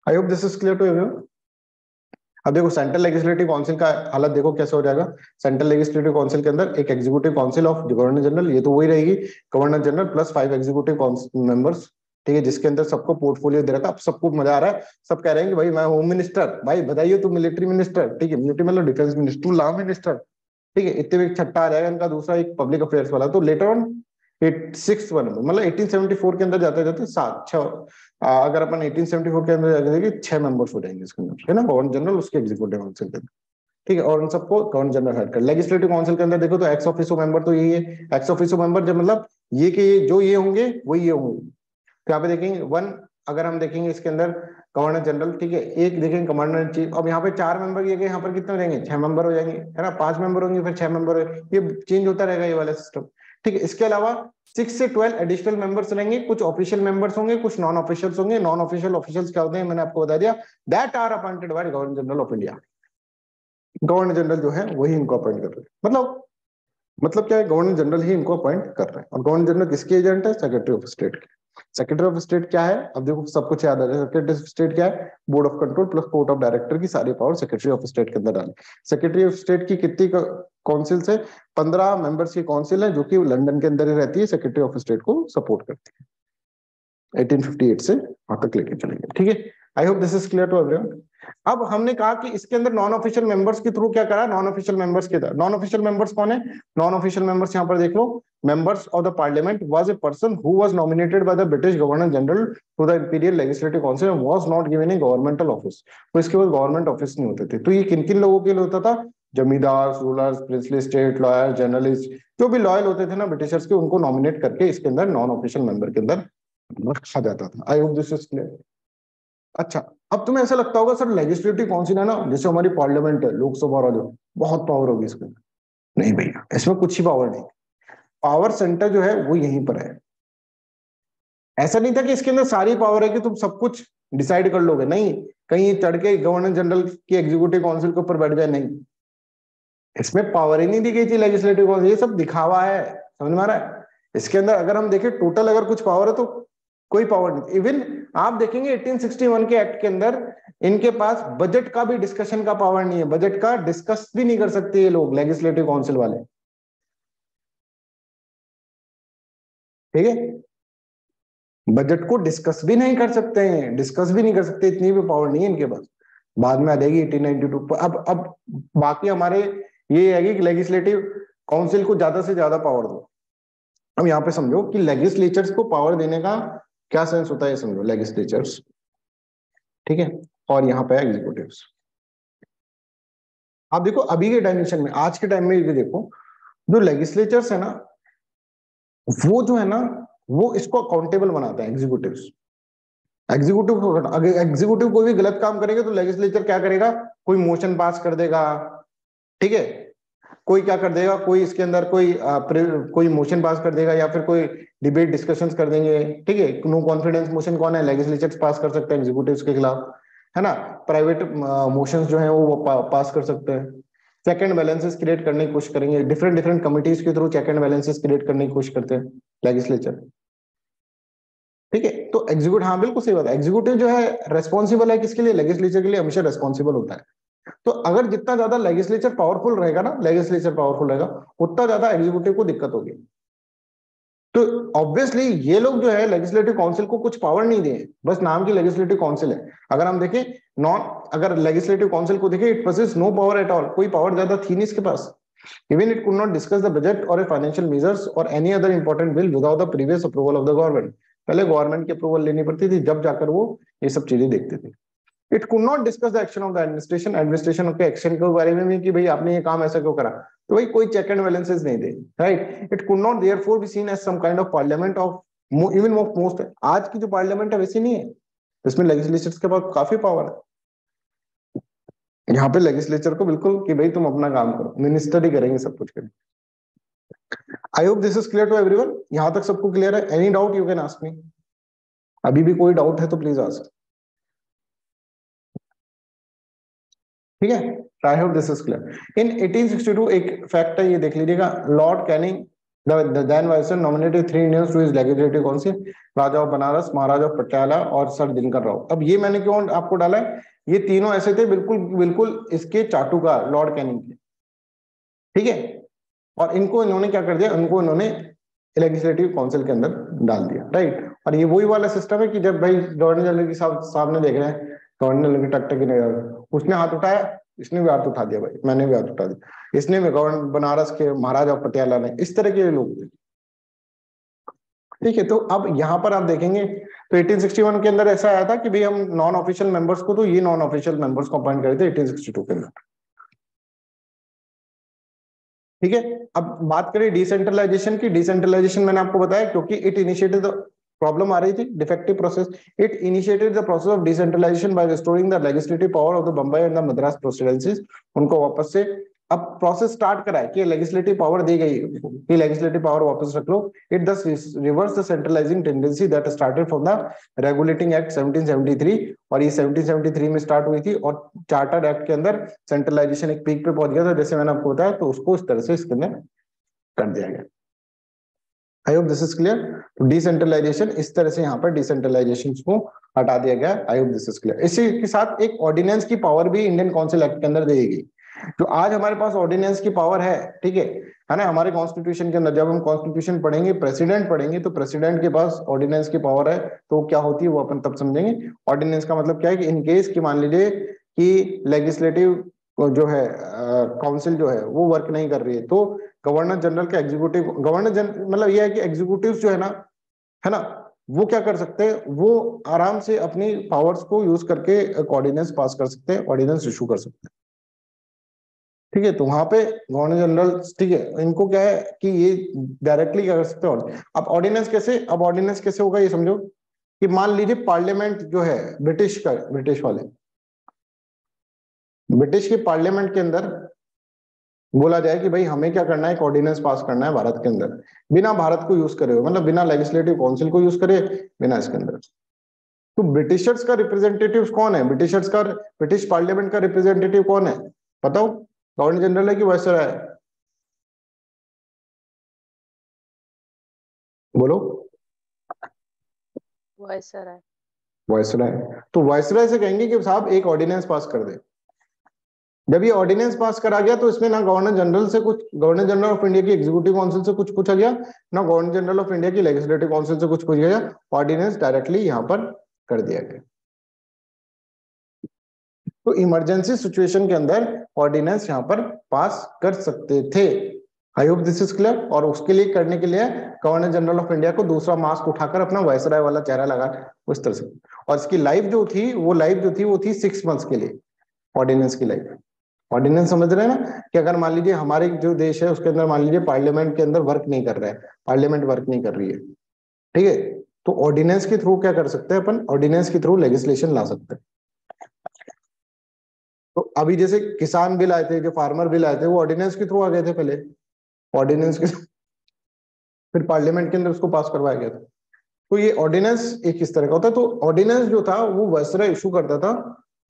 I hope this is clear to everyone. अब देखो सेंट्रल लेजिस्लेटिव काउंसिल का हालत देखो कैसे हो जाएगा। सेंट्रल लेजिस्लेटिव काउंसिल के अंदर एक executive council of governor general, ये तो वही रहेगी, governor general plus 5 executive members, ठीक है, जिसके अंदर सबको पोर्टफोलियो दे रखा है। अब सबको मजा आ रहा है, सब कह रहे हैं कि भाई मैं होम मिनिस्टर, भाई बताइए तू मिलिट्री मिनिस्टर, ठीक है, मिलिट्री मतलब डिफेंस मिनिस्टर, तू लॉ मिनिस्टर, ठीक है। इतने एक छठा आ जाएगा इनका दूसरा एक पब्लिक अफेयर्स वाला। तो लेटर ऑन 6th वन मतलब 1874 के अंदर जाते जाते 7 6 अगर अपन 1874 के अंदर जाके देखिए 6 मेंबर्स हो जाएंगे इसके अंदर, है ना, गवर्नर जनरल उसके एग्जीक्यूटिव काउंसिल के अंदर, ठीक है। और उन सबको गवर्नर जनरल हेड कर। लेजिस्लेटिव काउंसिल के अंदर देखो तो एक्स ऑफिसो मेंबर तो यही है, एक्स ऑफिसो मेंबर जब मतलब ये कि जो ये होंगे वही ये होंगे। तो यहाँ पे देखेंगे 1, अगर हम देखेंगे इसके अंदर गवर्नर जनरल, ठीक है, एक देखेंगे कमांडर इन चीफ। अब यहाँ पे 4 मेंबर ये यहाँ पर कितने हो जाएंगे, 6 मेंबर हो जाएंगे, है ना, 5 मेंबर होंगे फिर 6 मेंबर, ये चेंज होता रहेगा ये वाला सिस्टम, ठीक है। इसके अलावा 6 से 12 एडिशनल मेंबर्स रहेंगे, कुछ ऑफिशियल मेंबर्स होंगे, कुछ नॉन ऑफिशियल्स होंगे। नॉन ऑफिशियल ऑफिशियल्स क्या होते हैं मैंने आपको बता दिया, that are appointed by governor general of India. Governor general जो है वही इनको अपॉइंट कर रहे हैं, मतलब क्या है, गवर्नर जनरल ही इनको अपॉइंट कर रहे हैं। और गवर्नर जनरल किसके एजेंट है, सेक्रेटरी ऑफ स्टेट के। सेक्रेटरी ऑफ स्टेट क्या है, अब देखो सब कुछ याद आ जाए, सेक्रेटरी ऑफ स्टेट क्या है, board of control plus court of director की सारी पावर सेक्रेटरी ऑफ स्टेट के अंदर डाले। सेक्रेटरी ऑफ स्टेट की कितनी काउंसिल से 15 मेंबर्स की काउंसिल है जो कि लंदन के अंदर ही रहती है, सेक्रेटरी ऑफ स्टेट को सपोर्ट करती है। 1858 से वहां तक लेके चलेंगे, ठीक है। I hope this is clear to everyone. अब हमने कहा कि इसके अंदर नॉन ऑफिशियल मेंबर्स के थ्रू क्या करा, नॉन ऑफिशियल मेंबर्स के तरह। नॉन ऑफिशियल मेंबर्स कौन है, नॉन ऑफिशियल मेंबर्स यहाँ पर देख लो, members of the parliament was a person who was nominated by the British Governor General to the Imperial Legislative Council and was not given a governmental office। तो इसके बाद government office नहीं होते थे। तो ये किन किन लोगों के लिए होता था, जमींदार, rulers, princely state, lawyer, journalist, जो भी लॉयल होते थे ना ब्रिटिशर्स के, उनको नॉमिनेट करके इसके अंदर नॉन ऑफिशियल मेंबर के अंदर रखा जाता था। I hope this is clear. अच्छा, अब तुम्हें ऐसा लगता होगा सर लेजिस्लेटिव काउंसिल है ना, जैसे हमारी पार्लियामेंट है, लोकसभा और जो बहुत पावर होगी इसके अंदर। नहीं भैया, इसमें कुछ ही पावर नहीं, पावर सेंटर जो है वो यहीं पर है। ऐसा नहीं था कि इसके अंदर सारी पावर है कि तुम सब कुछ डिसाइड कर लोगे, नहीं, कहीं चढ़ के गवर्नर जनरल की एग्जीक्यूटिव काउंसिल के ऊपर बैठ जाए, नहीं, इसमें पावर ही नहीं दी गई थी लेजिस्लेटिव काउंसिल, ये सब दिखावा है, समझ में आ रहा है। इसके अंदर अगर हम देखें टोटल अगर कुछ पावर है तो कोई पावर नहीं। इवन आप देखेंगे 1861 के एक्ट के अंदर इनके पास बजट का भी डिस्कशन का पावर नहीं है, बजट का डिस्कस भी नहीं कर सकते ये लोग लेजिस्लेटिव काउंसिल वाले, ठीक है, बजट को डिस्कस भी नहीं कर सकते हैं, डिस्कस भी नहीं कर सकते, इतनी भी पावर नहीं है इनके पास। बाद में आ जाएगी 1892 पर। अब बाकी हमारे ये है कि लेजिस्लेटिव काउंसिल को ज्यादा से ज्यादा पावर दो। अब यहाँ पे समझो कि लेजिस्लेचर्स को पावर देने का क्या सेंस होता है, समझो लेजिस्लेचर्स, ठीक है, और यहाँ पे एग्जीक्यूटिव्स। आप देखो अभी के डायमेंशन में, आज के टाइम में ये देखो, जो लेजिस्लेचर्स है ना, वो जो है ना, वो इसको अकाउंटेबल बनाता है एग्जीक्यूटिव्स। एग्जीक्यूटिव कोई भी गलत काम करेगा तो लेजिस्लेचर क्या करेगा, कोई मोशन पास कर देगा, ठीक है, कोई क्या कर देगा, कोई इसके अंदर कोई मोशन पास कर देगा या फिर कोई डिबेट डिस्कशंस कर देंगे, ठीक है। नो कॉन्फिडेंस मोशन कौन है, लेजिस्लेचर पास कर सकते हैं एग्जीक्यूटिव्स के खिलाफ, है ना। प्राइवेट मोशंस जो है वो पास कर सकते हैं। चेक एंड बैलेंसेस क्रिएट करने की कोशिश करेंगे, डिफरेंट डिफरेंट कमिटीज के through check and balances create करने की कोशिश करते हैं लेजिस्लेचर, ठीक है। तो एग्जीक्यूटिव, हाँ बिल्कुल सही बात है, एग्जीक्यूटिव जो है रेस्पॉन्सिबल है किसके लिए, लेजिस्लेचर के लिए हमेशा रेस्पॉन्सिबल होता है। तो अगर जितना ज्यादा लेजिस्लेचर पावरफुल रहेगा ना, लेजिस्लेचर पावरफुल रहेगा, उतना ज्यादा एग्जीक्यूटिव को दिक्कत होगी। तो ऑब्वियसली ये लोग जो है लेजिस्लेटिव काउंसिल को कुछ पावर नहीं दिए, बस नाम की लेजिस्लेटिव काउंसिल है। अगर हम देखें अगर लेजिस्लेटिव काउंसिल को देखें, it possess no power at all, कोई पावर ज्यादा थी नहीं इसके पास। Even it could not discuss the budget और फाइनेंशियल मेजर्स और any other important bill without the previous approval of the government. पहले गवर्नमेंट की अप्रूवल लेनी पड़ती थी, जब जाकर वो ये सब चीजें देखते थे। It could not discuss the action of the administration के एक्शन के बारे में कि भाई आपने ये काम ऐसा क्यों करा, तो भाई कोई चेक एंड बैलेंसेस नहीं थे, right. It could not therefore be seen as some kind of parliament of even most, आज की जो पार्लियामेंट है वैसी नहीं है, इसमें लेजिस्लेचर्स के पास काफी पावर है। यहाँ पे लेजिस्लेचर को बिल्कुल कि भाई तुम अपना काम करो, मिनिस्टर ही करेंगे सब कुछ करेंगे। I hope this is clear to everyone. यहाँ तक सबको क्लियर है? Any doubt you can ask me. अभी भी कोई डाउट है तो प्लीज आस्क, ठीक है। I hope this is clear. In 1862 एक फैक्ट है, ये देख लीजिएगा, Lord Canning the then viceroy nominated 3 Indians to his legislative council, Raja of Banaras, Maharaja of Patiala और सर दिनकर राव। अब ये मैंने क्यों आपको डाला है, ये तीनों ऐसे थे बिल्कुल बिल्कुल इसके चाटुकार लॉर्ड कैनिंग के, ठीक है, और इनको इन्होंने क्या कर दिया, उनको इन्होंने लेजिस्लेटिव काउंसिल के अंदर डाल दिया, राइट। और ये वही वाला सिस्टम है कि जब भाई गवर्नर जनरल की सामने देख रहे हैं, गवर्नर जनरल की टक टक नहीं, उसने हाथ उठाया, इसने भी हाथ उठा दिया, भाई मैंने भी हाथ उठा दिया, इसने भी, गवर्नर बनारस के महाराजा पटियाला ने, इस तरह के लोग थे, ठीक है। तो अब यहाँ पर आप देखेंगे तो 1861 के अंदर ऐसा आया था कि भाई हम नॉन ऑफिशियल मेंबर्स को, तो ये नॉन ऑफिशियल मेंबर्स को अपॉइंट करे थे 1862 के अंदर, ठीक है। अब बात करें डिसेंट्रलाइजेशन की। डिसेंट्रलाइजेशन मैंने आपको बताया क्योंकि इट इनिशिएटेड द प्रॉब्लम आ रही थी, defective process, it initiated the process of decentralization by restoring the legislative power of the Bombay and the Madras presidencies, उनको वापस से अब प्रोसेस स्टार्ट करा है कि लेजिस्लेटिव पावर दी गई कि लेजिस्लेटिव पावर वापस रख लो। इट दस reverse the centralising tendency that started from the regulating act 1773, और ये 1773 में स्टार्ट हुई थी, और चार्टर एक्ट के अंदर सेंट्रलाइजेशन एक पीक पे पहुंच गया था, जैसे मैंने आपको बताया, तो उसको इस तरह से इसके अंदर कर दिया गया। आई होप दिस इज क्लियर। तो डिसेंट्रलाइजेशन, इस तरह से यहाँ पर डिसेंट्रलाइजेशन को हटा दिया गया। आई होप दिस इज क्लियर। इसी के साथ एक ऑर्डिनेंस की पावर भी इंडियन काउंसिल एक्ट के अंदर दी गई। जो आज हमारे पास ऑर्डिनेंस की पावर है, ठीक है ना, हमारे कॉन्स्टिट्यूशन के अंदर जब हम कॉन्स्टिट्यूशन पढ़ेंगे, प्रेसिडेंट पढ़ेंगे, तो प्रेसिडेंट के पास ऑर्डिनेंस की पावर है, तो क्या होती है वो अपन तब समझेंगे। ऑर्डिनेंस का मतलब क्या है कि इन केस कि मान लीजिए कि लेजिस्लेटिव जो है काउंसिल जो है वो वर्क नहीं कर रही है, तो गवर्नर जनरल का एग्जीक्यूटिव, गवर्नर जनरल मतलब ये है कि एग्जीक्यूटिव जो है ना, वो क्या कर सकते हैं, वो आराम से अपनी पावर्स को यूज करके ऑर्डिनेंस पास कर सकते हैं, ऑर्डिनेंस इशू कर सकते हैं, ठीक है। तो वहां पे गवर्नर जनरल, ठीक है, इनको क्या है कि ये डायरेक्टली क्या कर सकते हैं। अब ऑर्डिनेंस कैसे, अब ऑर्डिनेंस कैसे होगा ये समझो कि मान लीजिए पार्लियामेंट जो है ब्रिटिश का, ब्रिटिश वाले, ब्रिटिश के पार्लियामेंट के अंदर बोला जाए कि भाई हमें क्या करना है, एक ऑर्डिनेंस पास करना है भारत के अंदर, बिना भारत को यूज करे हुए, मतलब बिना लेजिस्लेटिव काउंसिल को यूज करे, बिना इसके अंदर। तो ब्रिटिशर्स का रिप्रेजेंटेटिव कौन है, ब्रिटिशर्स का, ब्रिटिश पार्लियामेंट का रिप्रेजेंटेटिव कौन है बताओ, गवर्नर जनरल है कि वायसराय है, बोलो। वायसराय। वायसराय। तो वायसराय से कहेंगे कि साहब एक ऑर्डिनेंस पास कर दे। जब ये ऑर्डिनेंस पास करा गया तो इसमें ना गवर्नर जनरल से कुछ, गवर्नर जनरल ऑफ इंडिया की एग्जीक्यूटिव काउंसिल से कुछ पूछा गया, ना गवर्नर जनरल ऑफ इंडिया की लेजिस्लेटिव काउंसिल से कुछ पूछा गया, ऑर्डिनेंस डायरेक्टली यहाँ पर कर दिया गया। तो इमरजेंसी सिचुएशन के अंदर ऑर्डिनेंस यहाँ पर पास कर सकते थे। आई होप दिस इज क्लियर। और उसके लिए करने के लिए गवर्नर जनरल ऑफ इंडिया को दूसरा मास्क उठाकर अपना वायसराय वाला चेहरा लगा उस तरह से, और इसकी लाइफ जो थी वो थी 6 मंथ्स के लिए, ऑर्डिनेंस की लाइफ। ऑर्डिनेंस समझ रहे हैं ना, कि अगर मान लीजिए हमारे जो देश है उसके अंदर मान लीजिए पार्लियामेंट के अंदर वर्क नहीं कर रहा है, पार्लियामेंट वर्क नहीं कर रही है, ठीक है, तो ऑर्डिनेंस के थ्रू क्या कर सकते हैं अपन, ऑर्डिनेंस के थ्रू लेजिस्लेशन ला सकते हैं। तो अभी जैसे किसान बिल आए थे, जो फार्मर बिल आए थे, वो ऑर्डिनेंस के थ्रू आ गए थे पहले, ऑर्डिनेंस के, फिर पार्लियामेंट के अंदर उसको पास करवाया गया था। तो ये ऑर्डिनेंस एक इस तरह का होता है। तो ऑर्डिनेंस जो था वो वायसराय इशू करता था,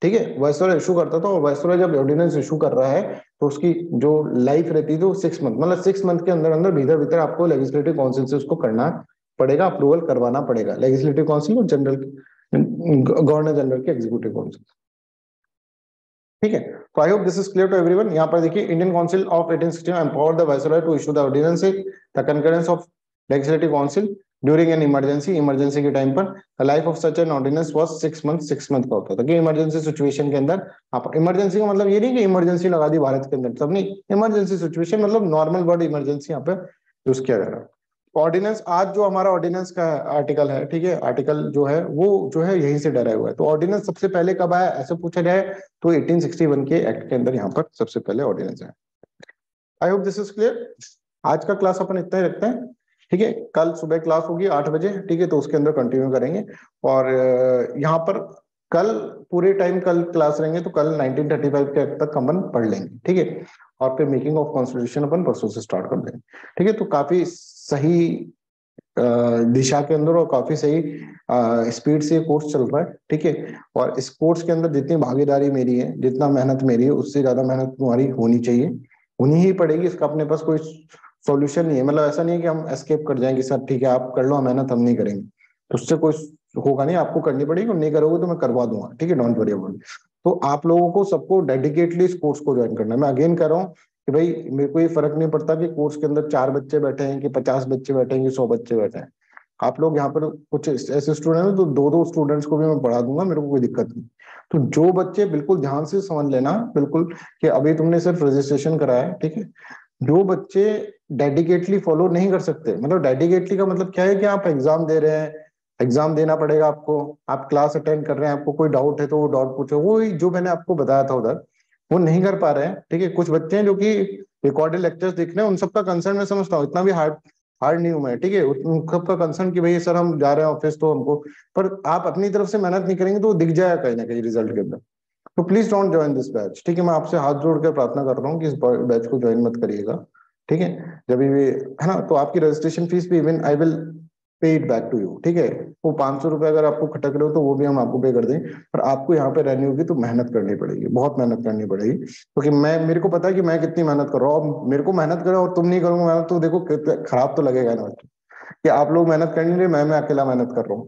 ठीक है, वायसराय इशू करता था, और वायसराय जब ऑर्डिनेंस इशू कर रहा है तो उसकी जो लाइफ रहती थी वो 6 मंथ, मतलब 6 मंथ के अंदर अंदर भीतर भीतर आपको लेजिस्लेटिव काउंसिल से उसको करना पड़ेगा, अप्रूवल करवाना पड़ेगा, लेजिस्लेटिव काउंसिल और जनरल, गवर्नर जनरल के एग्जीक्यूटिव काउंसिल, ठीक है। तो I hope this is clear to everyone. यहाँ पर देखिए, Indian council of 1860 empowered the viceroy to issue the ordinance, the concurrence of legislative council during an emergency, emergency के time पर the life of such an ordinance was 6 month, 6 month का होता था कि emergency situation के अंदर आप, emergency का मतलब ये नहीं कि इमरजेंसी लगा दी भारत के अंदर, तब नहीं, इमरजेंसी सिचुएशन मतलब नॉर्मल वर्ड इमरजेंसी यहाँ पे यूज किया जा रहा है। ऑर्डिनेंस, आज जो हमारा ऑर्डिनेंस का आर्टिकल है, ठीक है, आर्टिकल जो है वो जो है यहीं से डरा हुआ है। तो ऑर्डिनेंस सबसे पहले कब आया ऐसे पूछा जाए तो 1861 के एक्ट के अंदर यहाँ पर सबसे पहले ऑर्डिनेंस है। I hope this is clear. आज का क्लास अपन इतना ही रखते हैं, ठीक है, कल सुबह क्लास होगी 8 बजे, ठीक है, तो उसके अंदर कंटिन्यू करेंगे। और यहाँ पर कल पूरे टाइम कल क्लास रहेंगे, तो कल 1935 के एक्ट तक अपन पढ़ लेंगे, ठीक है, और फिर मेकिंग ऑफ कॉन्स्टिट्यूशन अपन परसों से स्टार्ट कर देंगे, ठीक है। तो काफी सही दिशा के अंदर और काफी सही स्पीड से कोर्स चल रहा है, ठीक है। और इस कोर्स के अंदर जितनी भागीदारी मेरी है, जितना मेहनत मेरी है, उससे ज्यादा मेहनत तुम्हारी होनी चाहिए, होनी ही पड़ेगी। इसका अपने पास कोई सॉल्यूशन नहीं है। मतलब ऐसा नहीं है कि हम एस्केप कर जाएंगे, सर ठीक है आप कर लो, मेहनत हम नहीं करेंगे, तो उससे कोई होगा नहीं, आपको करनी पड़ेगी, और नहीं करोगे तो मैं करवा दूंगा, ठीक है, डोंट वरी अबाउट। तो आप लोगों को सबको डेडिकेटली इस कोर्स को ज्वाइन करना है। मैं अगेन कर रहा हूँ कि भाई मेरे को ये फर्क नहीं पड़ता कि कोर्स के अंदर 4 बच्चे बैठे हैं कि 50 बच्चे बैठे हैं कि 100 बच्चे बैठे हैं। आप लोग यहाँ पर कुछ ऐसे स्टूडेंट हैं तो 2-2 स्टूडेंट्स को भी मैं पढ़ा दूंगा, मेरे को कोई दिक्कत नहीं। तो जो बच्चे बिल्कुल ध्यान से समझ लेना, बिल्कुल कि अभी तुमने सिर्फ रजिस्ट्रेशन कराया है, ठीक है। जो बच्चे डेडिकेटली फॉलो नहीं कर सकते, मतलब डेडिकेटली का मतलब क्या है कि आप एग्जाम दे रहे हैं, एग्जाम देना पड़ेगा आपको, आप क्लास अटेंड कर रहे हैं, आपको कोई डाउट है तो वो डाउट पूछो, वो जो मैंने आपको बताया था उधर, वो नहीं कर पा रहे हैं, ठीक है। कुछ बच्चे हैं जो कि रिकॉर्डेड लेक्चर्स देख रहे हैं, उन सबका कंसर्न मैं समझता हूँ, इतना भी हार्ड हार्ड नहीं हूं मैं, ठीक है। उन सबका कंसर्न कि भाई सर हम जा रहे हैं ऑफिस तो हमको, पर आप अपनी तरफ से मेहनत नहीं करेंगे तो वो दिख जाएगा कहीं ना कहीं रिजल्ट के अंदर। तो please don't join this batch, ठीक है। मैं आपसे हाथ जोड़ कर प्रार्थना कर रहा हूँ कि इस बैच को ज्वाइन मत करिएगा, ठीक है। जब भी है ना, तो आपकी रजिस्ट्रेशन फीस भी even I will pay it back to you, ठीक है। वो 500 रुपए अगर आपको खटक रहे हो तो वो भी हम आपको पे कर दें, पर आपको यहाँ पे रहनी होगी तो मेहनत करनी पड़ेगी, बहुत मेहनत करनी पड़ेगी, क्योंकि मैं मेरे को पता है कि मैं कितनी मेहनत कर रहा हूँ। अब मेरे को मेहनत करो और तुम नहीं करोगे मेहनत, तो देखो खराब तो लगेगा ना कि आप लोग मेहनत कर नहीं रहे, मैं अकेला मेहनत कर रहा हूँ,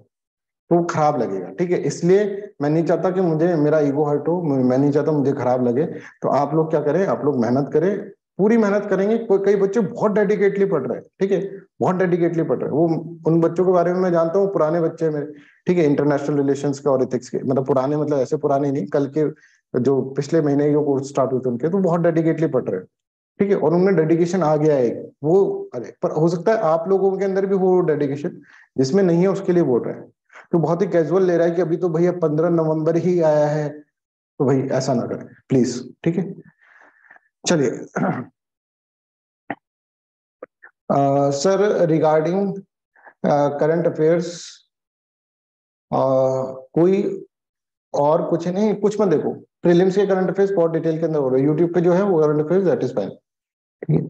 तो खराब लगेगा, ठीक है। इसलिए मैं नहीं चाहता कि मुझे मेरा ईगो हर्ट हो, मैं नहीं चाहता मुझे खराब लगे। तो आप लोग क्या करें, आप लोग मेहनत करें, पूरी मेहनत करेंगे। कोई कई बच्चे बहुत डेडिकेटली पढ़ रहे हैं, ठीक है, बहुत डेडिकेटली पढ़ रहे हैं। वो उन बच्चों के बारे में मैं जानता हूँ, पुराने बच्चे हैं मेरे, ठीक है, इंटरनेशनल रिलेशंस के और एथिक्स के, मतलब पुराने मतलब ऐसे पुराने नहीं, कल के जो पिछले महीने जो कोर्स स्टार्ट हुए थे उनके, तो बहुत डेडिकेटली पढ़ रहे हैं, ठीक है। और उनमें डेडिकेशन आ गया है वो, अरे पर हो सकता है आप लोगों के अंदर भी वो डेडिकेशन जिसमें नहीं है, उसके लिए बोल रहे हैं। तो बहुत ही कैजुअल ले रहा है कि अभी तो भैया 15 नवंबर ही आया है, तो भाई ऐसा ना करें प्लीज, ठीक है। चलिए सर, रिगार्डिंग करंट अफेयर्स कोई और कुछ नहीं, कुछ मत देखो। प्रीलिम्स के करंट अफेयर्स बहुत डिटेल के अंदर हो रहे हैं, यूट्यूब पे जो है वो current affairs, that is fine, ठीक है।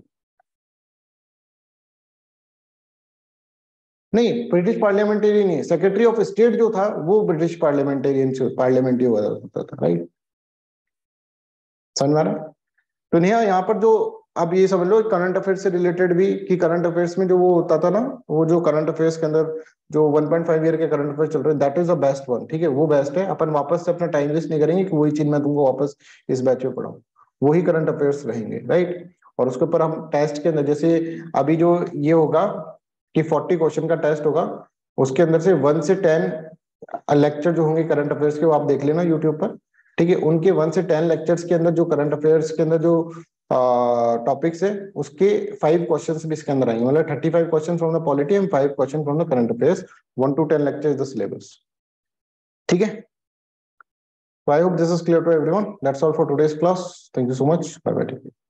नहीं, ब्रिटिश पार्लियामेंटेरियन नहीं, सेक्रेटरी ऑफ स्टेट जो था वो ब्रिटिश पार्लियामेंटेरियन पार्लियामेंट्री हुआ होता था, राइट, समझ में आ रहा है? तो नहीं, यहाँ पर जो आप ये समझ लो करंट अफेयर्स से रिलेटेड भी, कि करंट अफेयर्स में जो वो होता था ना, वो जो करंट अफेयर्स के अंदर जो 1.5 ईयर के करंट अफेयर्स चल रहे हैं, that is the best one, ठीक है, वो बेस्ट है। अपन वापस से अपना टाइम वेस्ट नहीं करेंगे कि वही चीज मैं तुमको वापस इस बैच में पढ़ाऊँ, वही करंट अफेयर्स रहेंगे, राइट। और उसके ऊपर हम टेस्ट के अंदर, जैसे अभी जो ये होगा कि 40 क्वेश्चन का टेस्ट होगा, उसके अंदर से 1 से 10 लेक्चर जो होंगे करंट अफेयर्स के, वो आप देख लेना यूट्यूब पर, ठीक है। उनके 1 से 10 लेक्चर्स के अंदर जो करंट अफेयर्स के अंदर जो टॉपिक्स है, उसके 5 क्वेश्चंस भी इसके अंदर आएंगे, मतलब 35 question from the polity and 5 question from the current affairs, 1 to 10 lecture is the syllabus, ठीक है। So I hope this is clear to everyone. That's all for today's class. Thank you so much. Bye bye.